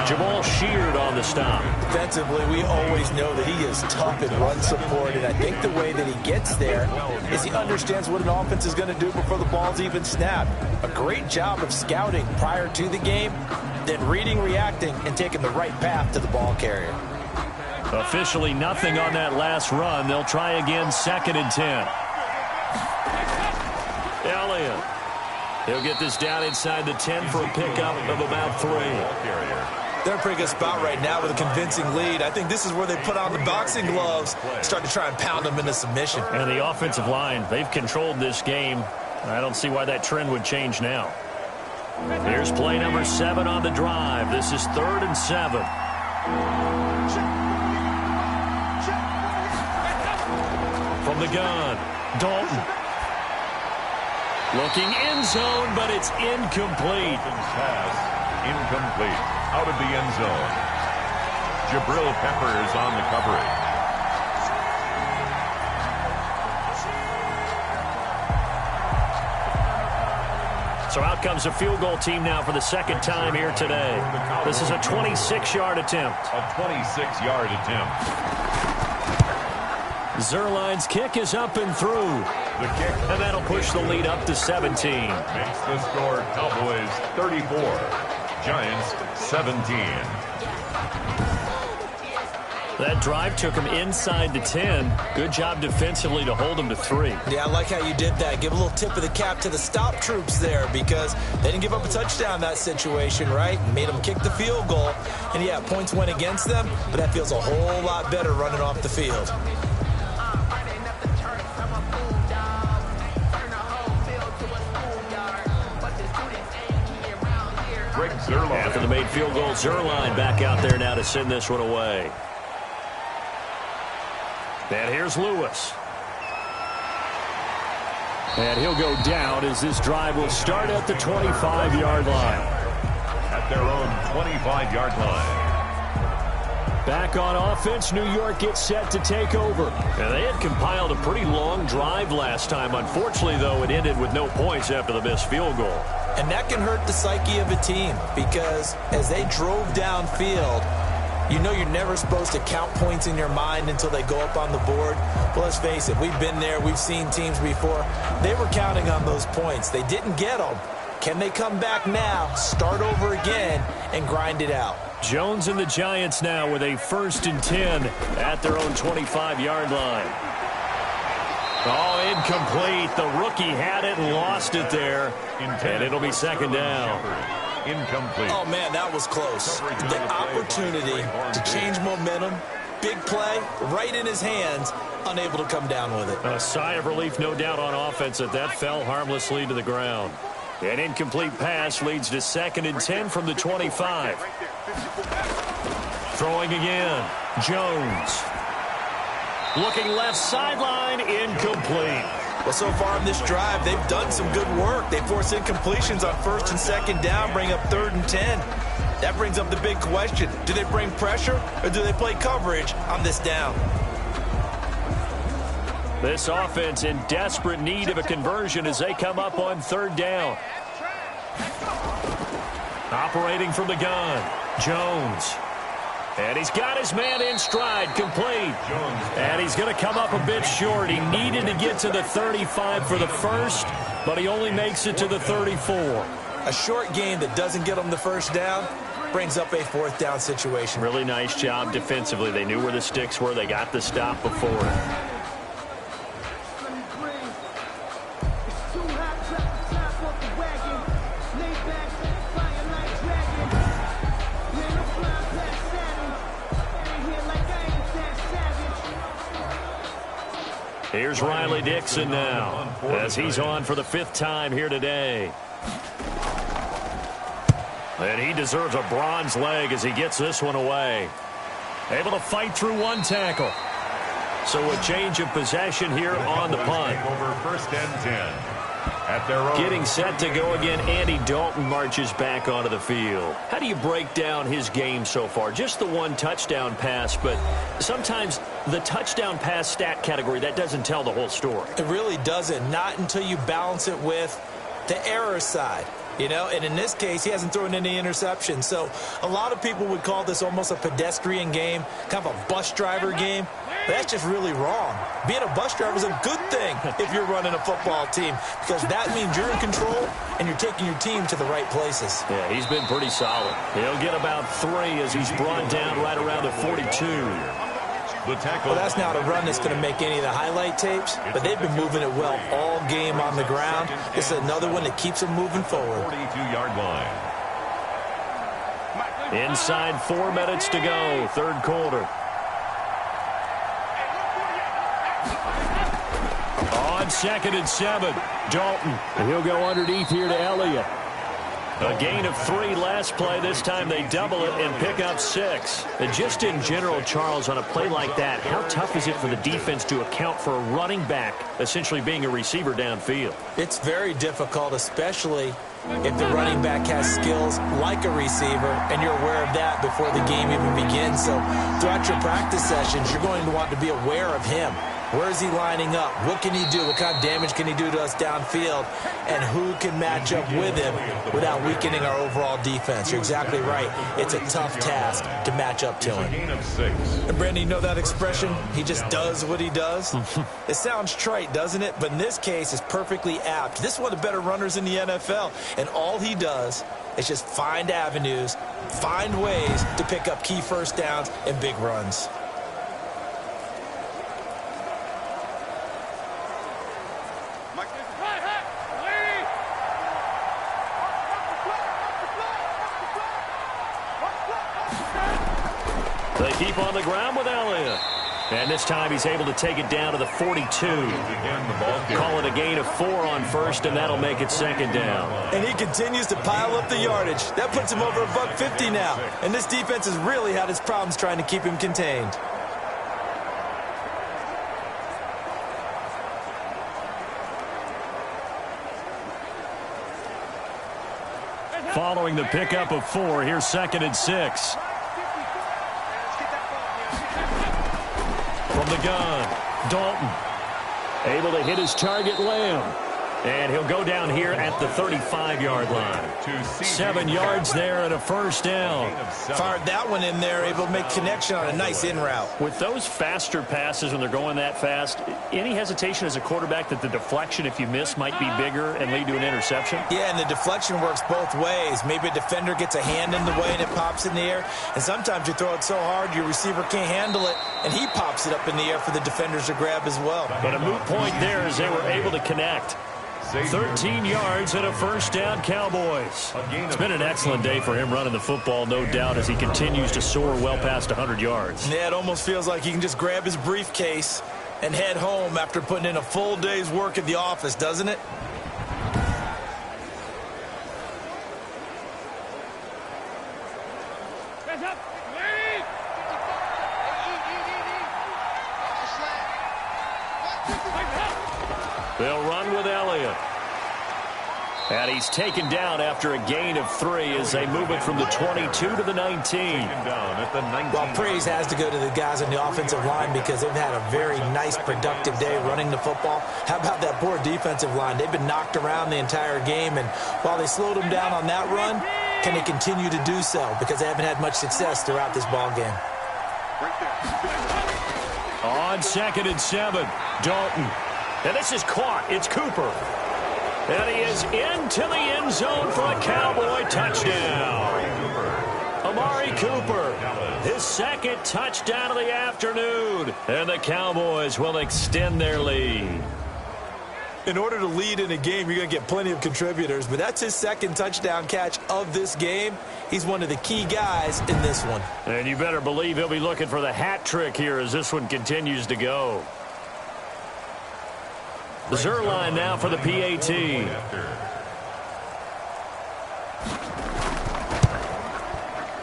Jamal Sheard on the stop. Defensively, we always know that he is tough in run support, and I think the way that he gets there is he understands what an offense is going to do before the ball's even snapped. A great job of scouting prior to the game, then reading, reacting, and taking the right path to the ball carrier. Officially nothing on that last run. They'll try again, 2nd and 10. Elliott. He'll get this down inside the 10 for a pickup of about 3. They're in a pretty good spot right now with a convincing lead. I think this is where they put on the boxing gloves, start to try and pound them into submission. And the offensive line, they've controlled this game. I don't see why that trend would change now. Here's play number 7 on the drive. This is 3rd and 7. From the gun, Dalton. Looking end zone, but it's incomplete. Pass incomplete. Out of the end zone. Jabril Peppers on the coverage. So out comes a field goal team now for the 2nd time here today. This is a 26-yard attempt. A 26-yard attempt. Zerline's kick is up and through. The kick. And that'll push the lead up to 17. Makes the score Cowboys 34. Giants 17. That drive took him inside the 10. Good job defensively to hold him to 3. Yeah, I like how you did that. Give a little tip of the cap to the stop troops there because they didn't give up a touchdown in that situation, right? Made them kick the field goal. And, yeah, points went against them, but that feels a whole lot better running off the field. After the made field goal, Zerline back out there now to send this one away. And here's Lewis. And he'll go down as this drive will start at the 25-yard line. At their own 25-yard line. Back on offense, New York gets set to take over. And they had compiled a pretty long drive last time. Unfortunately, though, it ended with no points after the missed field goal. And that can hurt the psyche of a team because as they drove downfield, you know you're never supposed to count points in your mind until they go up on the board. But let's face it, we've been there. We've seen teams before. They were counting on those points. They didn't get them. Can they come back now, start over again, and grind it out? Jones and the Giants now with a 1st and 10 at their own 25-yard line. Oh, incomplete. The rookie had it and lost it there. And it'll be 2nd down. Incomplete. Oh, man, that was close. The opportunity to change momentum, big play, right in his hands, unable to come down with it. A sigh of relief, no doubt, on offense that fell harmlessly to the ground. An incomplete pass leads to 2nd and 10 from the 25. Throwing again. Jones. Looking left sideline, incomplete. Well, so far in this drive, they've done some good work. They force incompletions on 1st and 2nd down, bring up 3rd and 10. That brings up the big question. Do they bring pressure or do they play coverage on this down? This offense in desperate need of a conversion as they come up on 3rd down. Operating from the gun, Jones. And he's got his man in stride, complete. And he's going to come up a bit short. He needed to get to the 35 for the first, but he only makes it to the 34. A short game that doesn't get him the first down brings up a 4th down situation. Really nice job defensively. They knew where the sticks were. They got the stop before. Here's Riley Dixon now, as he's on for the 5th time here today. And he deserves a bronze leg as he gets this one away. Able to fight through one tackle. So a change of possession here on the punt. Over 1st and 10. At their own. Getting set to go again, Andy Dalton marches back onto the field. How do you break down his game so far? Just the 1 touchdown pass, but sometimes the touchdown pass stat category, that doesn't tell the whole story. It really doesn't, not until you balance it with the error side. You know, and in this case, he hasn't thrown any interceptions. So a lot of people would call this almost a pedestrian game, kind of a bus driver game. But that's just really wrong. Being a bus driver is a good thing if you're running a football team, because that means you're in control and you're taking your team to the right places. Yeah, he's been pretty solid. He'll get about 3 as he's brought down right around the 42. Well, that's not a run that's going to make any of the highlight tapes, but they've been moving it well all game on the ground. This is another one that keeps them moving forward. 42-yard line. Inside 4 minutes to go, 3rd quarter. On 2nd and 7, Dalton. And he'll go underneath here to Elliott. A gain of 3 last play. This time they double it and pick up 6. And just in general, Charles, on a play like that, how tough is it for the defense to account for a running back essentially being a receiver downfield? It's very difficult, especially if the running back has skills like a receiver, and you're aware of that before the game even begins. So throughout your practice sessions, you're going to want to be aware of him. Where is he lining up? What can he do? What kind of damage can he do to us downfield? And who can match up with him without weakening our overall defense? You're exactly right. It's a tough task to match up to him. And Brandon, you know that expression? He just does what he does? It sounds trite, doesn't it? But in this case, it's perfectly apt. This is one of the better runners in the NFL. And all he does is just find avenues, find ways to pick up key first downs and big runs. They keep on the ground with Elliott. And this time he's able to take it down to the 42. Call it a gain of 4 on 1st, and that'll make it 2nd down. And he continues to pile up the yardage. That puts him over $150 now. And this defense has really had its problems trying to keep him contained. Following the pickup of 4, here's 2nd and 6. From the gun, Dalton. Able to hit his target, Lamb. And he'll go down here at the 35-yard line. 7 yards there and a 1st down. Fired that one in there, able to make connection on a nice in route. With those faster passes when they're going that fast, any hesitation as a quarterback that the deflection, if you miss, might be bigger and lead to an interception? Yeah, and the deflection works both ways. Maybe a defender gets a hand in the way and it pops in the air. And sometimes you throw it so hard your receiver can't handle it, and he pops it up in the air for the defenders to grab as well. But a moot point there as they were able to connect. 13 yards and a 1st down, Cowboys. It's been an excellent day for him running the football, no doubt, as he continues to soar well past 100 yards. Yeah, it almost feels like he can just grab his briefcase and head home after putting in a full day's work at the office, doesn't it? They'll run with Elliott. And he's taken down after a gain of 3 as they move it from the 22 to the 19. Well, praise has to go to the guys on the offensive line because they've had a very nice, productive day running the football. How about that poor defensive line? They've been knocked around the entire game, and while they slowed them down on that run, can they continue to do so? Because they haven't had much success throughout this ball game. On 2nd and 7, Dalton. And this is caught. It's Cooper. And he is into the end zone for a Cowboy touchdown. Amari Cooper, his 2nd touchdown of the afternoon. And the Cowboys will extend their lead. In order to lead in a game, you're going to get plenty of contributors, but that's his 2nd touchdown catch of this game. He's one of the key guys in this one. And you better believe he'll be looking for the hat trick here as this one continues to go. Zerline now for the PAT.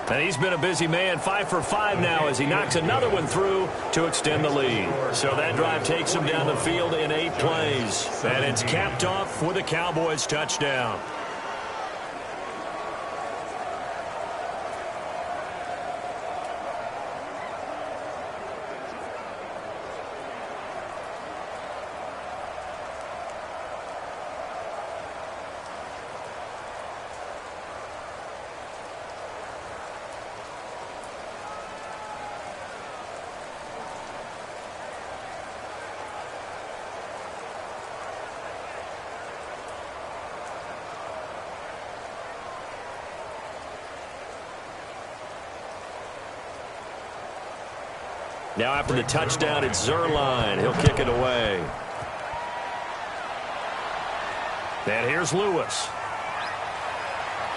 And he's been a busy man, 5 for 5 now as he knocks another one through to extend the lead. So that drive takes him down the field in 8 plays. And it's capped off with a Cowboys touchdown. Now after the touchdown, it's Zerline. He'll kick it away. And here's Lewis.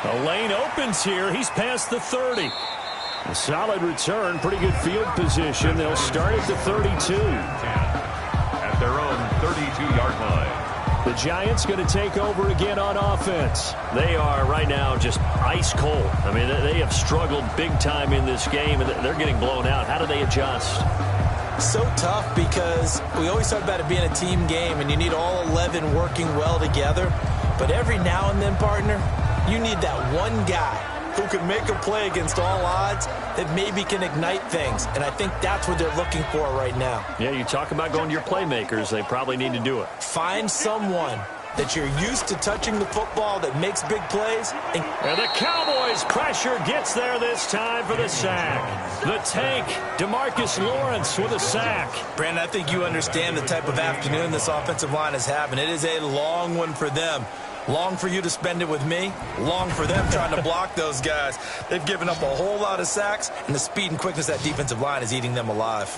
A lane opens here. He's past the 30. A solid return. Pretty good field position. They'll start at the 32. At their own 32-yard line. The Giants going to take over again on offense. They are right now just ice cold. I mean, they have struggled big time in this game, and they're getting blown out. How do they adjust? So tough because we always talk about it being a team game, and you need all 11 working well together. But every now and then, partner, you need that one guy who can make a play against all odds that maybe can ignite things. And I think that's what they're looking for right now. Yeah, you talk about going to your playmakers. They probably need to do it. Find someone that you're used to touching the football that makes big plays. And the Cowboys pressure gets there this time for the sack. The tank, DeMarcus Lawrence with a sack. Brandon, I think you understand the type of afternoon this offensive line is having. It is a long one for them. Long for you to spend it with me. Long for them trying to block those guys. They've given up a whole lot of sacks, and the speed and quickness of that defensive line is eating them alive.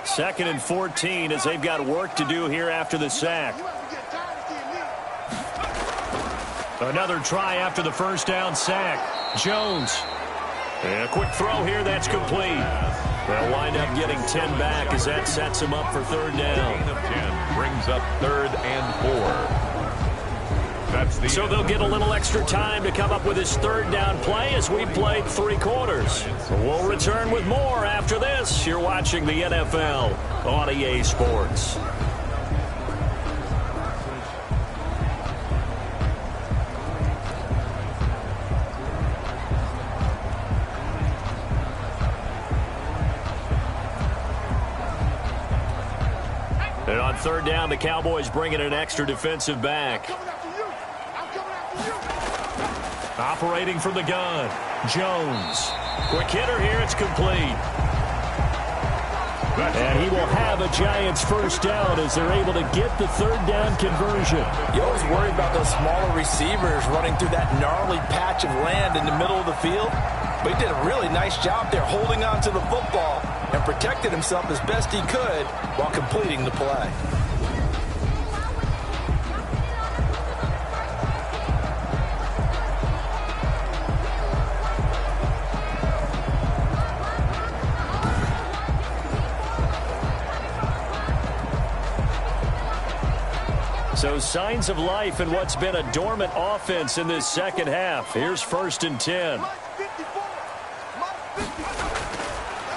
Second and 14 as they've got work to do here after the sack. Another try after the first down sack. Jones. And a quick throw here that's complete. They'll wind up getting 10 back as that sets them up for 3rd down. Gain of 10 brings up 3rd and 4. So they'll get a little extra time to come up with his 3rd down play as we played 3 quarters. We'll return with more after this. You're watching the NFL on EA Sports. And on 3rd down, the Cowboys bring in an extra defensive back. Operating from the gun, Jones. Quick hitter here, it's complete. And he will have a Giants 1st down as they're able to get the 3rd down conversion. You always worry about those smaller receivers running through that gnarly patch of land in the middle of the field. But he did a really nice job there holding on to the football and protected himself as best he could while completing the play. So signs of life in what's been a dormant offense in this second half. Here's 1st and 10.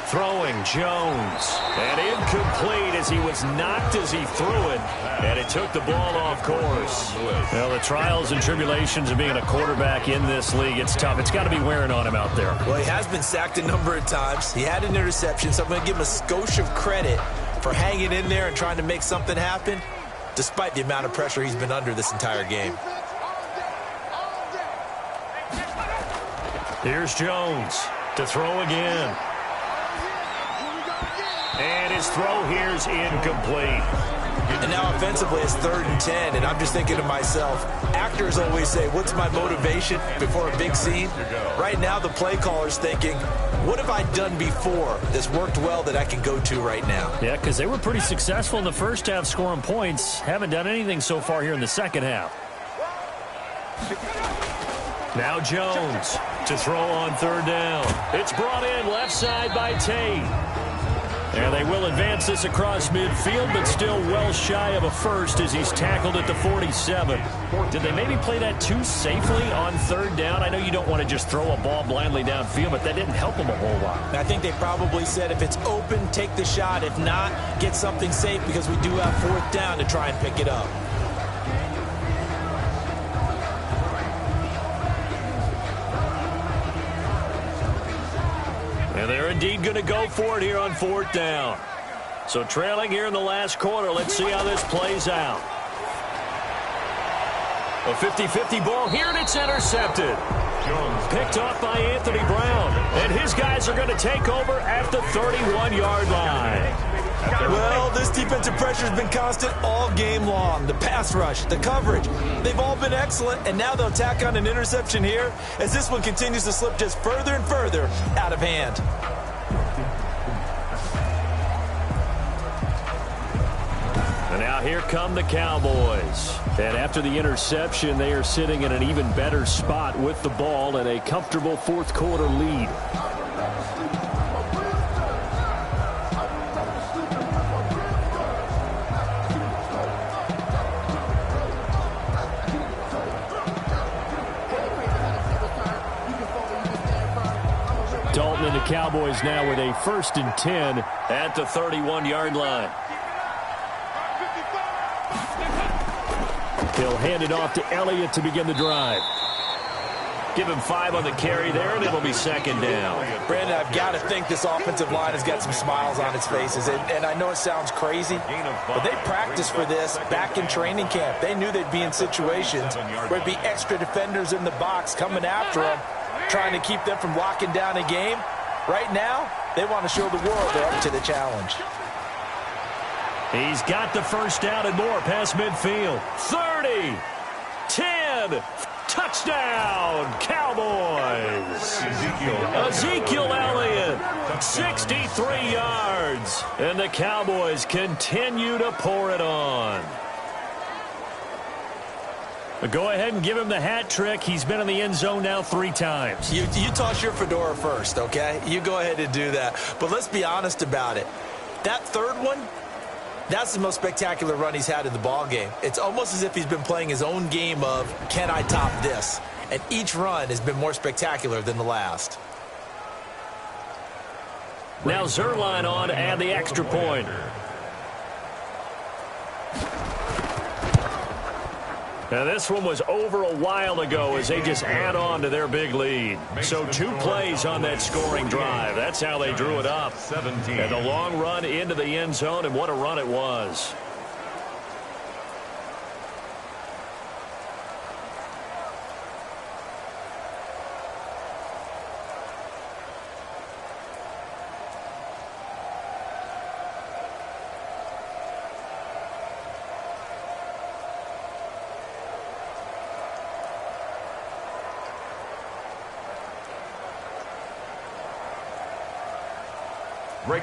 Throwing Jones. And incomplete as he was knocked as he threw it. And it took the ball off course. Well, the trials and tribulations of being a quarterback in this league, it's tough. It's got to be wearing on him out there. Well, he has been sacked a number of times. He had an interception, so I'm going to give him a skosh of credit for hanging in there and trying to make something happen, despite the amount of pressure he's been under this entire game. Here's Jones to throw again. And his throw here's incomplete. And now offensively it's 3rd and 10, and I'm just thinking to myself, actors always say, what's my motivation before a big scene? Right now the play caller's thinking, what have I done before that's worked well that I can go to right now? Yeah, because they were pretty successful in the first half scoring points. Haven't done anything so far here in the second half. Now Jones to throw on 3rd down. It's brought in left side by Tate. And they will advance this across midfield, but still well shy of a first as he's tackled at the 47. Did they maybe play that too safely on 3rd down? I know you don't want to just throw a ball blindly downfield, but that didn't help them a whole lot. I think they probably said if it's open, take the shot. If not, get something safe because we do have 4th down to try and pick it up. And they're indeed going to go for it here on 4th down. So trailing here in the last quarter. Let's see how this plays out. A 50-50 ball here, and it's intercepted. Picked off by Anthony Brown. And his guys are going to take over at the 31-yard line. Well, this defensive pressure has been constant all game long. The pass rush, the coverage, they've all been excellent, and now they'll tack on an interception here as this one continues to slip just further and further out of hand. And now here come the Cowboys. And after the interception, they are sitting in an even better spot with the ball and a comfortable 4th quarter lead. Dalton and the Cowboys now with a 1st and 10 at the 31-yard line. He'll hand it off to Elliott to begin the drive. Give him 5 on the carry there, and it'll be 2nd down. Brandon, I've got to think this offensive line has got some smiles on its faces. And I know it sounds crazy, but they practiced for this back in training camp. They knew they'd be in situations where there'd be extra defenders in the box coming after them, trying to keep them from locking down a game. Right now, they want to show the world they're up to the challenge. He's got the 1st down and more past midfield. 30, 10, touchdown, Cowboys. Ezekiel Elliott, 63 yards. And the Cowboys continue to pour it on. But go ahead and give him the hat trick. He's been in the end zone now 3 times. You toss your fedora first, okay? You go ahead and do that. But let's be honest about it. That 3rd one, that's the most spectacular run he's had in the ball game. It's almost as if he's been playing his own game of, can I top this? And each run has been more spectacular than the last. Now Zerline on to add the extra point. Now this one was over a while ago as they just add on to their big lead. So 2 plays on that scoring drive. That's how they drew it up. And the long run into the end zone, and what a run it was.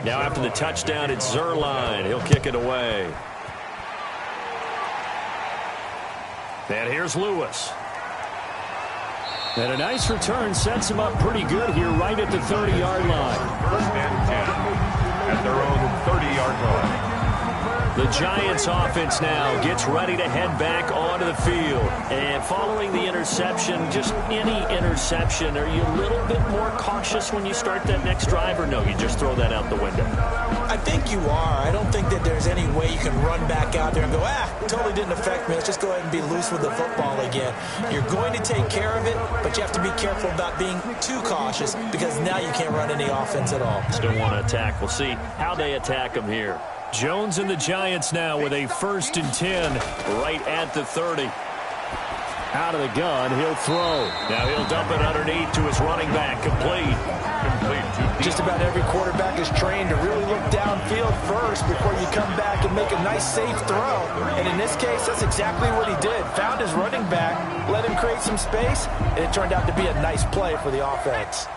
Now after the touchdown, it's Zerline. He'll kick it away. And here's Lewis. And a nice return sets him up pretty good here right at the 30-yard line. 1st and 10 at their own 30-yard line. The Giants offense now gets ready to head back onto the field. And following the interception, just any interception, are you a little bit more cautious when you start that next drive, or no, you just throw that out the window? I think you are. I don't think that there's any way you can run back out there and go, totally didn't affect me. Let's just go ahead and be loose with the football again. You're going to take care of it, but you have to be careful about being too cautious because now you can't run any offense at all. Still want to attack. We'll see how they attack them here. Jones and the Giants now with a 1st and 10 right at the 30. Out of the gun, he'll throw. Now he'll dump it underneath to his running back. Complete. Just about every quarterback is trained to really look downfield first before you come back and make a nice, safe throw. And in this case, that's exactly what he did. Found his running back, let him create some space, and it turned out to be a nice play for the offense.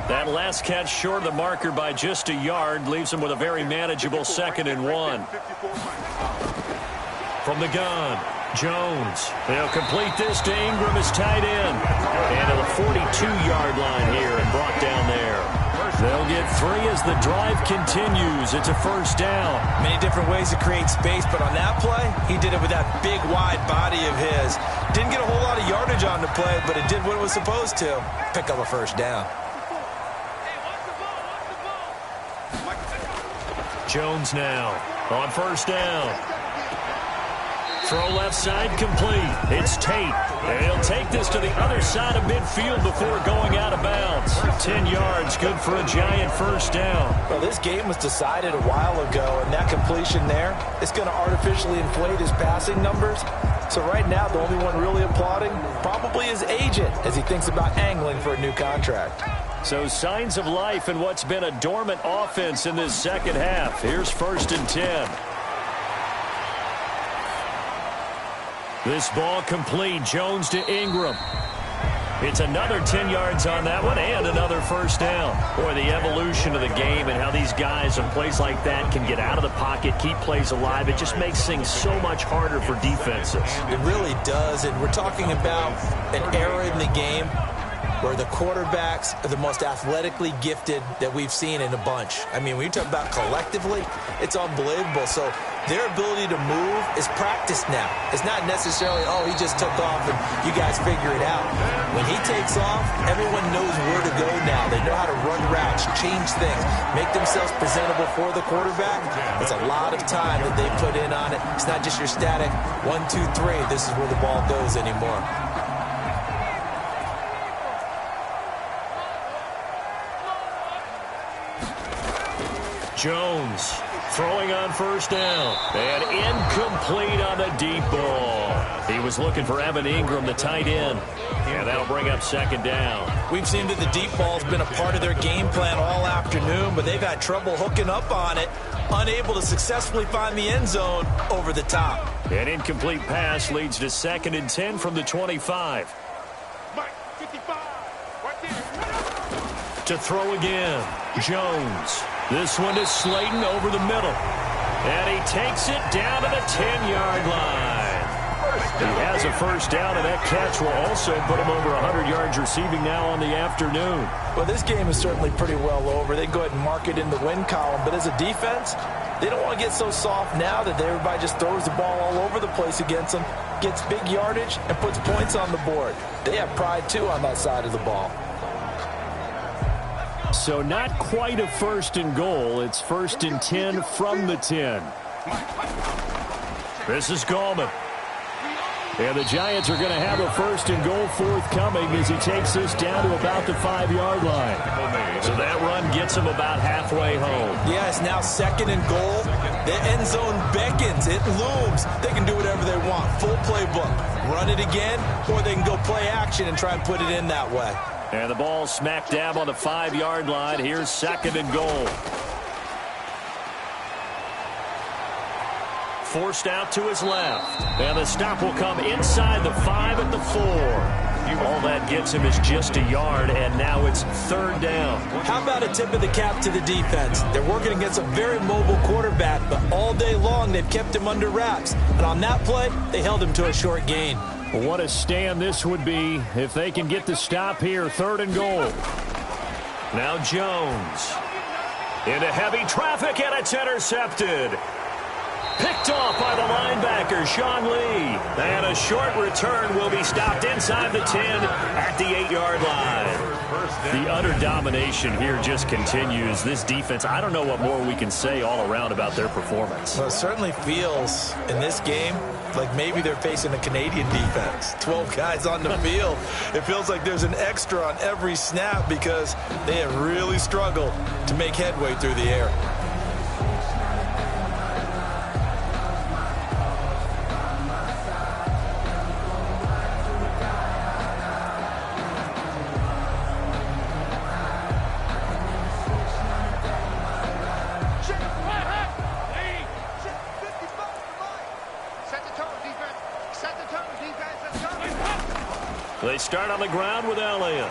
That last catch short of the marker by just a yard leaves him with a very manageable 2nd and 1. From the gun, Jones. They'll complete this to Ingram, his tight end. And to the 42-yard line here and brought down there. They'll get 3 as the drive continues. It's a 1st down. Many different ways to create space, but on that play, he did it with that big, wide body of his. Didn't get a whole lot of yardage on the play, but it did what it was supposed to. Pick up a 1st down. Jones now on 1st down. Throw left side complete. It's Tate. And he'll take this to the other side of midfield before going out of bounds. 10 yards, good for a Giant 1st down. Well, this game was decided a while ago, and that completion there is going to artificially inflate his passing numbers. So right now, the only one really applauding probably his agent as he thinks about angling for a new contract. So signs of life in what's been a dormant offense in this 2nd half. Here's 1st and 10. This ball complete. Jones to Ingram. It's another 10 yards on that one and another 1st down. Boy, the evolution of the game and how these guys in plays like that can get out of the pocket, keep plays alive, it just makes things so much harder for defenses. It really does, and we're talking about an era in the game where the quarterbacks are the most athletically gifted that we've seen in a bunch. I mean, when you talk about collectively, it's unbelievable. So their ability to move is practiced now. It's not necessarily, he just took off and you guys figure it out. When he takes off, everyone knows where to go now. They know how to run routes, change things, make themselves presentable for the quarterback. It's a lot of time that they put in on it. It's not just your static 1, 2, 3. This is where the ball goes anymore. Jones throwing on 1st down. And incomplete on the deep ball. He was looking for Evan Ingram, the tight end. And that'll bring up 2nd down. We've seen that the deep ball's been a part of their game plan all afternoon, but they've had trouble hooking up on it, unable to successfully find the end zone over the top. An incomplete pass leads to 2nd and 10 from the 25. Mike, 55, right there. To throw again, Jones. This one is Slayton over the middle. And he takes it down to the 10-yard line. He has a 1st down, and that catch will also put him over 100 yards receiving now on the afternoon. Well, this game is certainly pretty well over. They go ahead and mark it in the win column. But as a defense, they don't want to get so soft now that everybody just throws the ball all over the place against them, gets big yardage, and puts points on the board. They have pride, too, on that side of the ball. So not quite a 1st and goal. It's 1st and 10 from the 10. This is Gallman. And the Giants are going to have a 1st and goal forthcoming as he takes this down to about the 5-yard line. So that run gets him about halfway home. Yeah, it's now 2nd and goal. The end zone beckons. It looms. They can do whatever they want. Full playbook. Run it again, or they can go play action and try and put it in that way. And the ball smack dab on the 5-yard line. Here's 2nd and goal. Forced out to his left. And the stop will come inside the 5 at the 4. All that gets him is just a yard, and now it's 3rd down. How about a tip of the cap to the defense? They're working against a very mobile quarterback, but all day long they've kept him under wraps. And on that play, they held him to a short gain. What a stand this would be if they can get the stop here. 3rd and goal. Now Jones. Into heavy traffic, and it's intercepted. Picked off by the linebacker, Sean Lee. And a short return will be stopped inside the 10 at the 8-yard line. The utter domination here just continues. This defense, I don't know what more we can say all around about their performance. Well, it certainly feels in this game like maybe they're facing a Canadian defense. 12 guys on the field. It feels like there's an extra on every snap because they have really struggled to make headway through the air. They start on the ground with Elliott.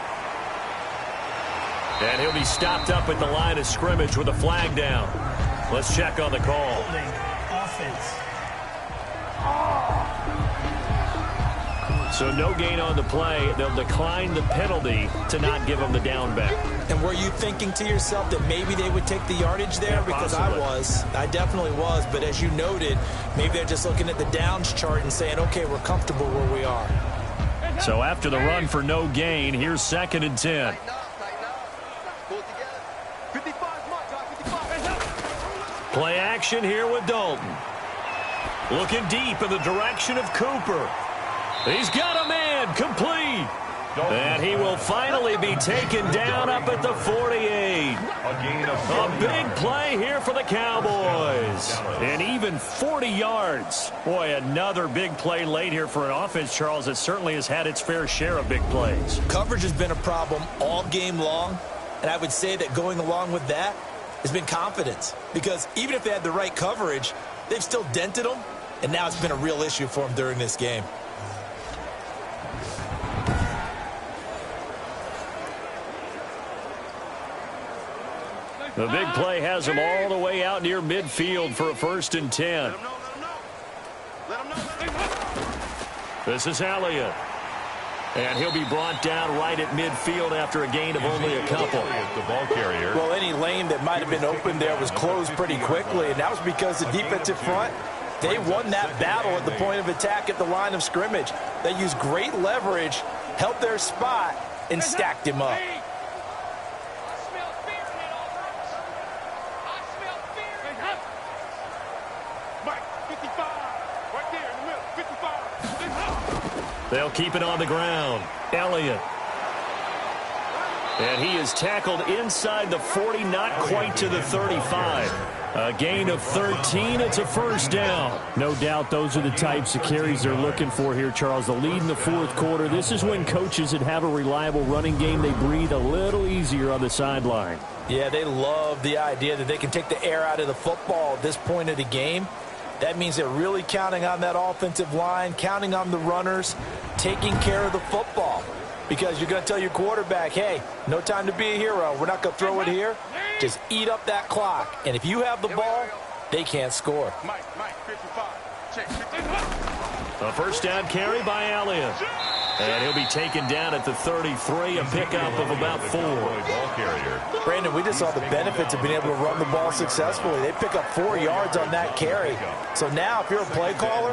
And he'll be stopped up at the line of scrimmage with a flag down. Let's check on the call. Holding offense. So no gain on the play. They'll decline the penalty to not give them the down back. And were you thinking to yourself that maybe they would take the yardage there? Yeah, because possibly. I definitely was. But as you noted, maybe they're just looking at the downs chart and saying, okay, we're comfortable where we are. So after the run for no gain, here's 2nd and 10. Play action here with Dalton. Looking deep in the direction of Cooper. He's got a man, complete. And he will finally be taken down up at the 48. A big play here for the Cowboys. And even 40 yards. Boy, another big play late here for an offense, Charles, that certainly has had its fair share of big plays. Coverage has been a problem all game long. And I would say that going along with that has been confidence. Because even if they had the right coverage, they've still dented them. And now it's been a real issue for them during this game. The big play has him all the way out near midfield for a 1st and 10. This is Elliott. And he'll be brought down right at midfield after a gain of only a couple. The ball carrier. Well, any lane that might have been open there was closed pretty quickly, and that was because the defensive front, they won that battle at the point of attack at the line of scrimmage. They used great leverage, held their spot, and stacked him up. They'll keep it on the ground. Elliott. And he is tackled inside the 40, not quite to the 35. A gain of 13. It's a 1st down. No doubt those are the types of carries they're looking for here, Charles. The lead in the 4th quarter. This is when coaches that have a reliable running game, they breathe a little easier on the sideline. Yeah, they love the idea that they can take the air out of the football at this point of the game. That means they're really counting on that offensive line, counting on the runners, taking care of the football. Because you're going to tell your quarterback, hey, no time to be a hero. We're not going to throw it here. Just eat up that clock. And if you have the ball, they can't score. A 1st down carry by Elliott. And he'll be taken down at the 33, a pickup of about 4. Ball carrier. Brandon, we just saw the benefits of being able to run the ball successfully. They pick up 4 yards on that carry. So now if you're a play caller,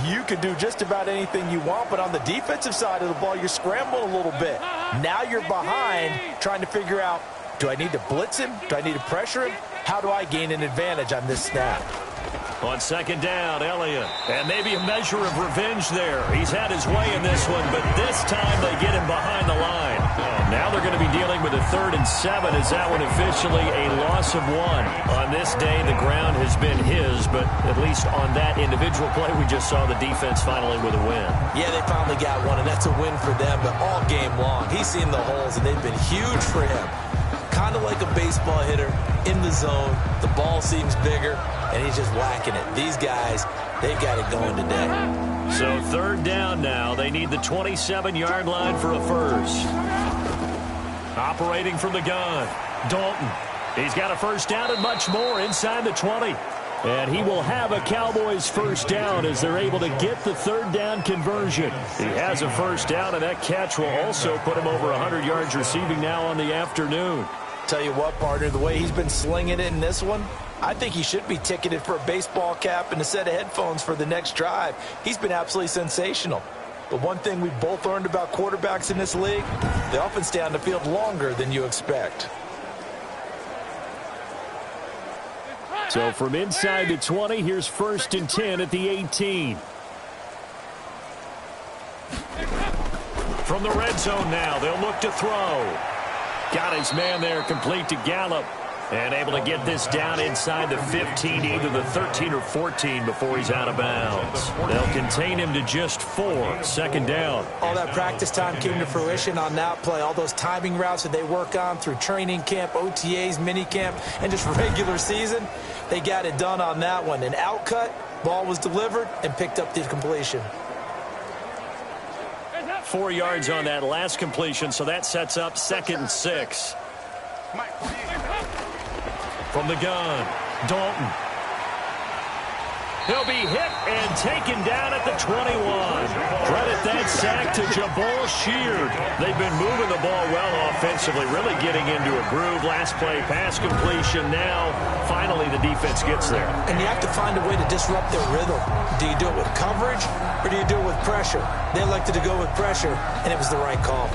you can do just about anything you want. But on the defensive side of the ball, you're scrambling a little bit. Now you're behind trying to figure out, do I need to blitz him? Do I need to pressure him? How do I gain an advantage on this snap? On 2nd down, Elliott. And maybe a measure of revenge there. He's had his way in this one, but this time they get him behind the line. Now they're going to be dealing with a 3rd and 7 as that one officially a loss of 1. On this day, the ground has been his, but at least on that individual play, we just saw the defense finally with a win. Yeah, they finally got one, and that's a win for them, but all game long, he's seen the holes, and they've been huge for him. Kind of like a baseball hitter in the zone. The ball seems bigger, and he's just whacking it. These guys, they've got it going today. So 3rd down now. They need the 27-yard line for a 1st. Operating from the gun, Dalton. He's got a 1st down and much more inside the 20. And he will have a Cowboys 1st down as they're able to get the 3rd down conversion. He has a 1st down, and that catch will also put him over 100 yards receiving now on the afternoon. Tell you what, partner, the way he's been slinging it in this one, I think he should be ticketed for a baseball cap and a set of headphones for the next drive. He's been absolutely sensational. But one thing we've both learned about quarterbacks in this league, they often stay on the field longer than you expect. So from inside the 20, here's 1st and 10 at the 18. From the red zone now, they'll look to throw. Got his man there, complete to Gallup. And able to get this down inside the 15, either the 13 or 14 before he's out of bounds. They'll contain him to just 4, 2nd down. All that practice time came to fruition on that play. All those timing routes that they work on through training camp, OTAs, minicamp, and just regular season, they got it done on that one. An outcut, ball was delivered, and picked up the completion. 4 yards on that last completion, so that sets up 2nd and 6. From the gun, Dalton. He'll be hit and taken down at the 21. Credit that sack to Jabal Sheard. They've been moving the ball well offensively, really getting into a groove. Last play, pass completion. Now, finally, the defense gets there. And you have to find a way to disrupt their rhythm. Do you do it with coverage, or do you do it with pressure? They elected to go with pressure, and it was the right call.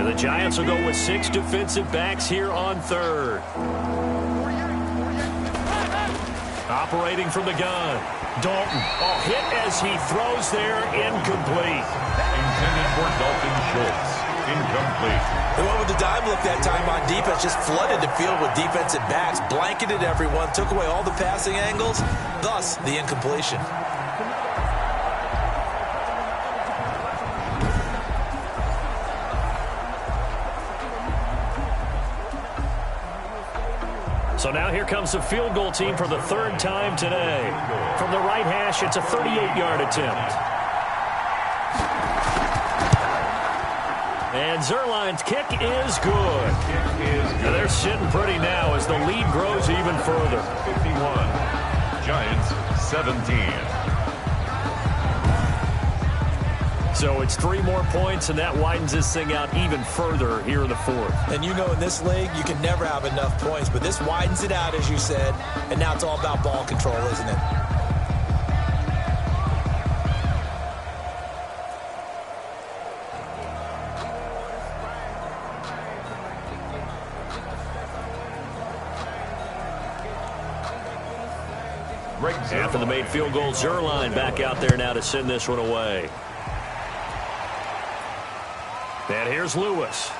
The Giants will go with 6 defensive backs here on 3rd. Operating from the gun, Dalton. Oh, hit as he throws there, incomplete. Intended for Dalton Schultz. Incomplete. They went with the dime look that time on defense, just flooded the field with defensive backs, blanketed everyone, took away all the passing angles, thus the incompletion. So now here comes the field goal team for the 3rd time today. From the right hash, it's a 38-yard attempt. And Zerline's kick is good. Now they're sitting pretty now as the lead grows even further. 51. Giants 17. So it's 3 more points, and that widens this thing out even further here in the 4th. And you know in this league, you can never have enough points, but this widens it out, as you said, and now it's all about ball control, isn't it? After the made field goal, Zerline back out there now to send this one away. And here's Lewis.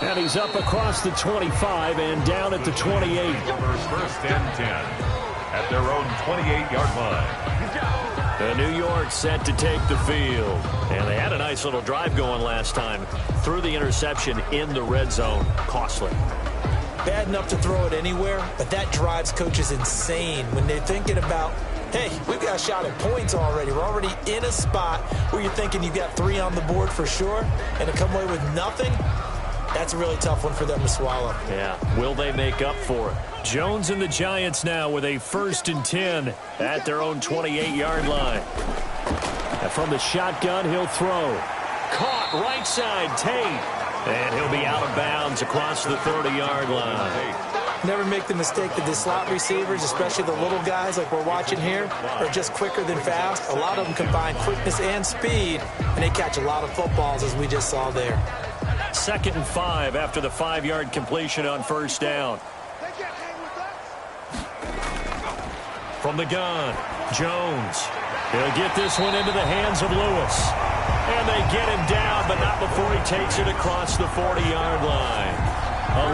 And he's up across the 25 and down at the 28. 1st and 10 at their own 28-yard line. The New York set to take the field. And they had a nice little drive going last time. Threw the interception in the red zone. Costly. Bad enough to throw it anywhere, but that drives coaches insane when they're thinking about, hey, we've got a shot at points already. We're already in a spot where you're thinking you've got 3 on the board for sure, and to come away with nothing, that's a really tough one for them to swallow. Yeah, will they make up for it? Jones and the Giants now with a 1st and 10 at their own 28-yard line. And from the shotgun, he'll throw. Caught right side, Tate. And he'll be out of bounds across the 30-yard line. Never make the mistake that the slot receivers, especially the little guys like we're watching here, are just quicker than fast. A lot of them combine quickness and speed, and they catch a lot of footballs, as we just saw there. 2nd and 5 after the 5-yard completion on 1st down. From the gun, Jones. He'll get this one into the hands of Lewis. And they get him down, but not before he takes it across the 40-yard line.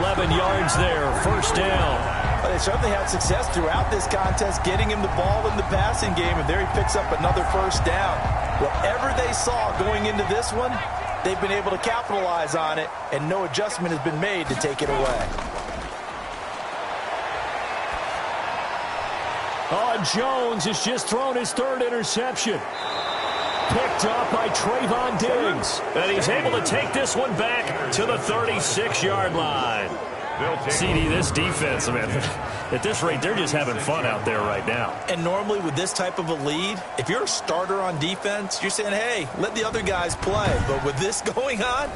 11 yards there, 1st down. Well, they certainly had success throughout this contest, getting him the ball in the passing game, and there he picks up another 1st down. Whatever they saw going into this one, they've been able to capitalize on it, and no adjustment has been made to take it away. Oh, Jones has just thrown his 3rd interception. Picked up by Trayvon Diggs. And he's able to take this one back to the 36-yard line. CD, this defense, man, at this rate, they're just having fun out there right now. And normally with this type of a lead, if you're a starter on defense, you're saying, hey, let the other guys play. But with this going on,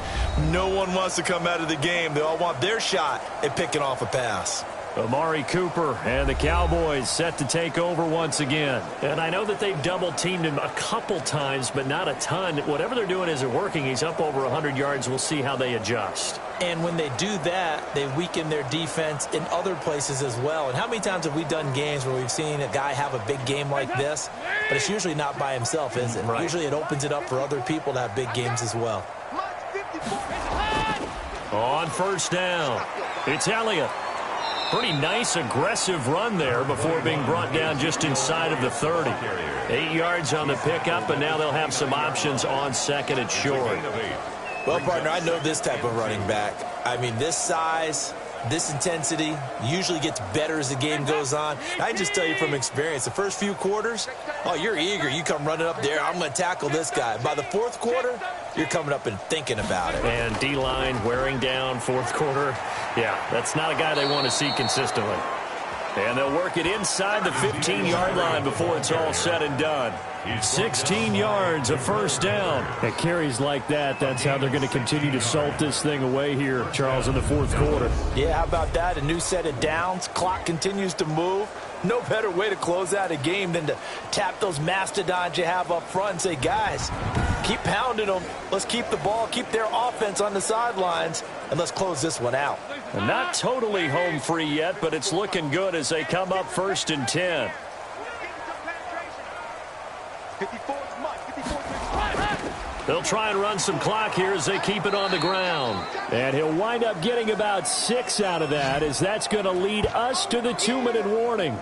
no one wants to come out of the game. They all want their shot at picking off a pass. Amari Cooper and the Cowboys set to take over once again. And I know that they've double-teamed him a couple times, but not a ton. Whatever they're doing isn't working. He's up over 100 yards. We'll see how they adjust. And when they do that, they weaken their defense in other places as well. And how many times have we done games where we've seen a guy have a big game like this, but it's usually not by himself, is it? Right. Usually it opens it up for other people to have big games as well. On first down, it's Elliott. Pretty nice, aggressive run there before being brought down just inside of the 30. 8 yards on the pickup, and now they'll have some options on second and short. Well, partner, I know this type of running back. I mean, this size, this intensity usually gets better as the game goes on. I can just tell you from experience, the first few quarters, oh, you're eager. You come running up there, I'm going to tackle this guy. By the fourth quarter, you're coming up and thinking about it. And D-line wearing down fourth quarter. Yeah, that's not a guy they want to see consistently. And they'll work it inside the 15-yard line before it's all said and done. 16 yards, a first down. At carries like that, that's how they're going to continue to salt this thing away here, Charles, in the fourth quarter. Yeah, how about that? A new set of downs. Clock continues to move. No better way to close out a game than to tap those mastodons you have up front and say, guys, keep pounding them. Let's keep the ball, keep their offense on the sidelines, and let's close this one out. And not totally home free yet, but it's looking good as they come up 1st and 10. They'll try and run some clock here as they keep it on the ground. And he'll wind up getting about 6 out of that, as that's going to lead us to the 2-minute warning.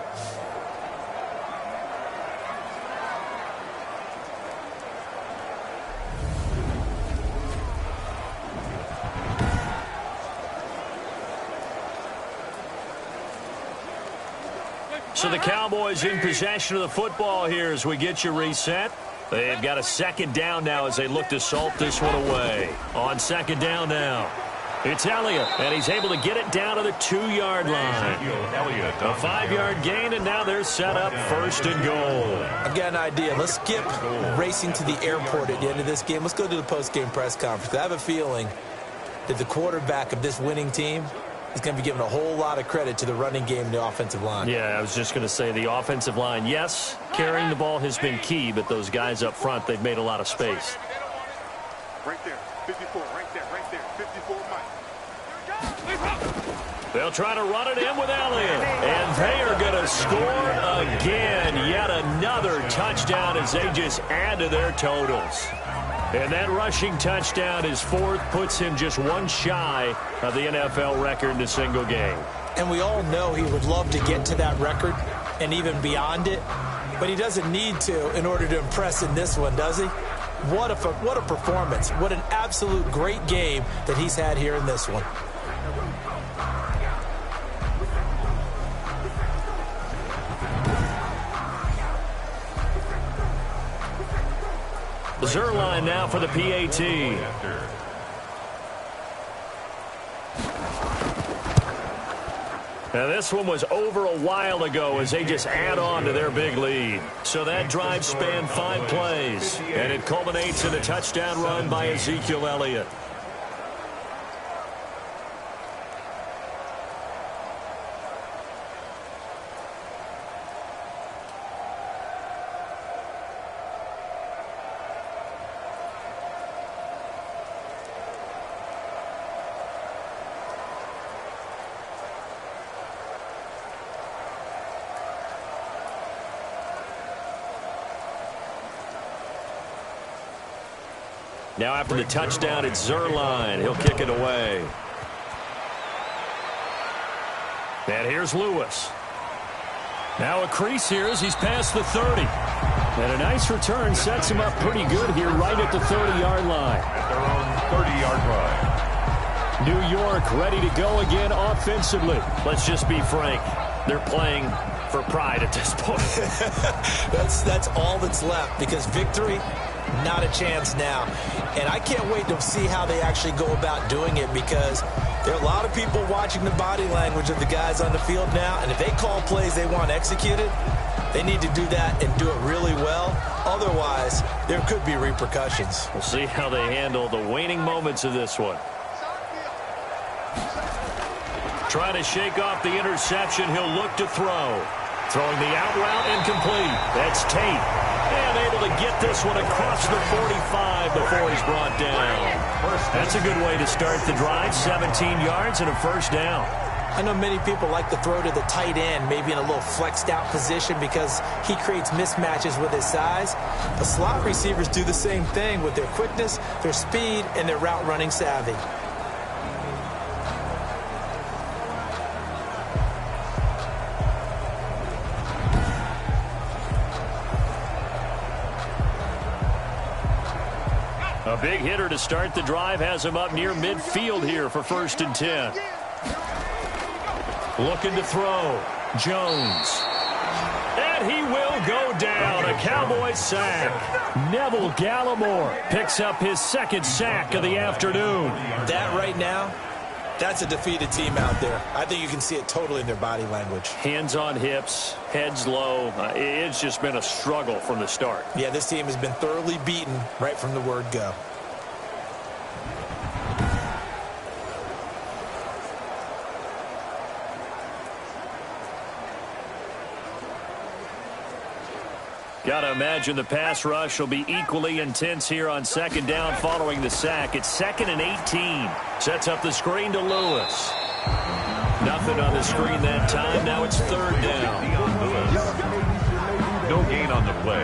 So the Cowboys in possession of the football here as we get you reset. They've got a second down now as they look to salt this one away. On second down now, it's Elliott, and he's able to get it down to the 2-yard line. A 5-yard gain, and now they're set up 1st and goal. I've got an idea. Let's skip racing to the airport at the end of this game. Let's go to the post-game press conference. I have a feeling that the quarterback of this winning team is going to be giving a whole lot of credit to the running game and the offensive line. Yeah, I was just going to say the offensive line, yes, carrying the ball has been key, but those guys up front, they've made a lot of space. Right there, 54, right there, 54, Mike. They'll try to run it in with Elliott, and they are going to score again. Yet another touchdown as they just add to their totals. And that rushing touchdown, his 4th, puts him just one shy of the NFL record in a single game. And we all know he would love to get to that record and even beyond it, but he doesn't need to in order to impress in this one, does he? What a performance. What an absolute great game that he's had here in this one. Zerline now for the PAT. Now this one was over a while ago as they just add on to their big lead. So that drive spanned 5 plays, and it culminates in a touchdown run by Ezekiel Elliott. Now after the touchdown, it's Zerline. He'll kick it away. And here's Lewis. Now a crease here as he's past the 30. And a nice return sets him up pretty good here right at the 30-yard line. At their own 30-yard line. New York ready to go again offensively. Let's just be frank. They're playing for pride at this point. That's all that's left, because victory, not a chance now. And I can't wait to see how they actually go about doing it, because There are a lot of people watching the body language of the guys on the field now, and if they call plays they want executed, they need to do that and do it really well. Otherwise, there could be repercussions. We'll see how they handle the waning moments of this one. Trying to shake off the interception. He'll look to throw. Throwing the out route incomplete. That's Tate. And able to get this one across the 45 before he's brought down. That's a good way to start the drive. 17 yards and a first down. I know many people like to throw to the tight end, maybe in a little flexed out position because he creates mismatches with his size. The slot receivers do the same thing with their quickness, their speed, and their route running savvy. A big hitter to start the drive has him up near midfield here for 1st and 10. Looking to throw. Jones. And he will go down. A Cowboys sack. Neville Gallimore picks up his 2nd sack of the afternoon. That right now, that's a defeated team out there. I think you can see it totally in their body language. Hands on hips, heads low. It's just been a struggle from the start. Yeah, this team has been thoroughly beaten right from the word go. Got to imagine the pass rush will be equally intense here on 2nd down following the sack. It's 2nd and 18. Sets up the screen to Lewis. Nothing on the screen that time. Now it's 3rd down. No gain on the play.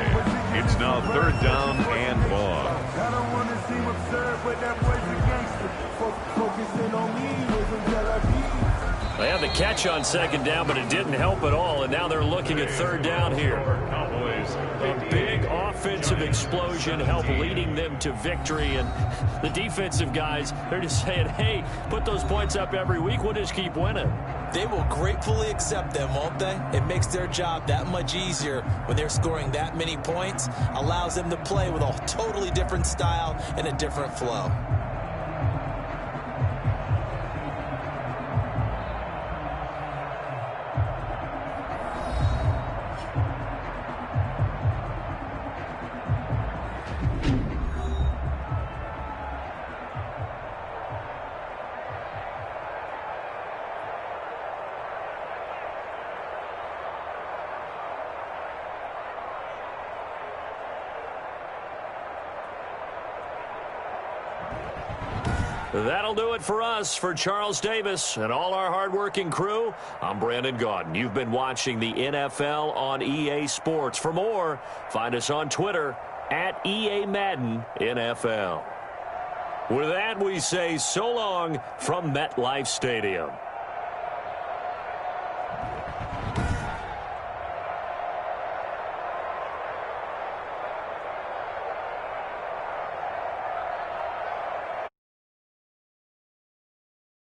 It's now 3rd down and long. I don't want to seem absurd, but that boy's a gangster. Focusing on me wasn't They had the catch on 2nd down, but it didn't help at all, and now they're looking at 3rd down here. A big offensive explosion helped leading them to victory, and the defensive guys, they're just saying, hey, put those points up every week, we'll just keep winning. They will gratefully accept them, won't they? It makes their job that much easier when they're scoring that many points, allows them to play with a totally different style and a different flow. That'll do it for us. For Charles Davis and all our hardworking crew, I'm Brandon Gaudin. You've been watching the NFL on EA Sports. For more, find us on Twitter at EA Madden NFL. With that, we say so long from MetLife Stadium.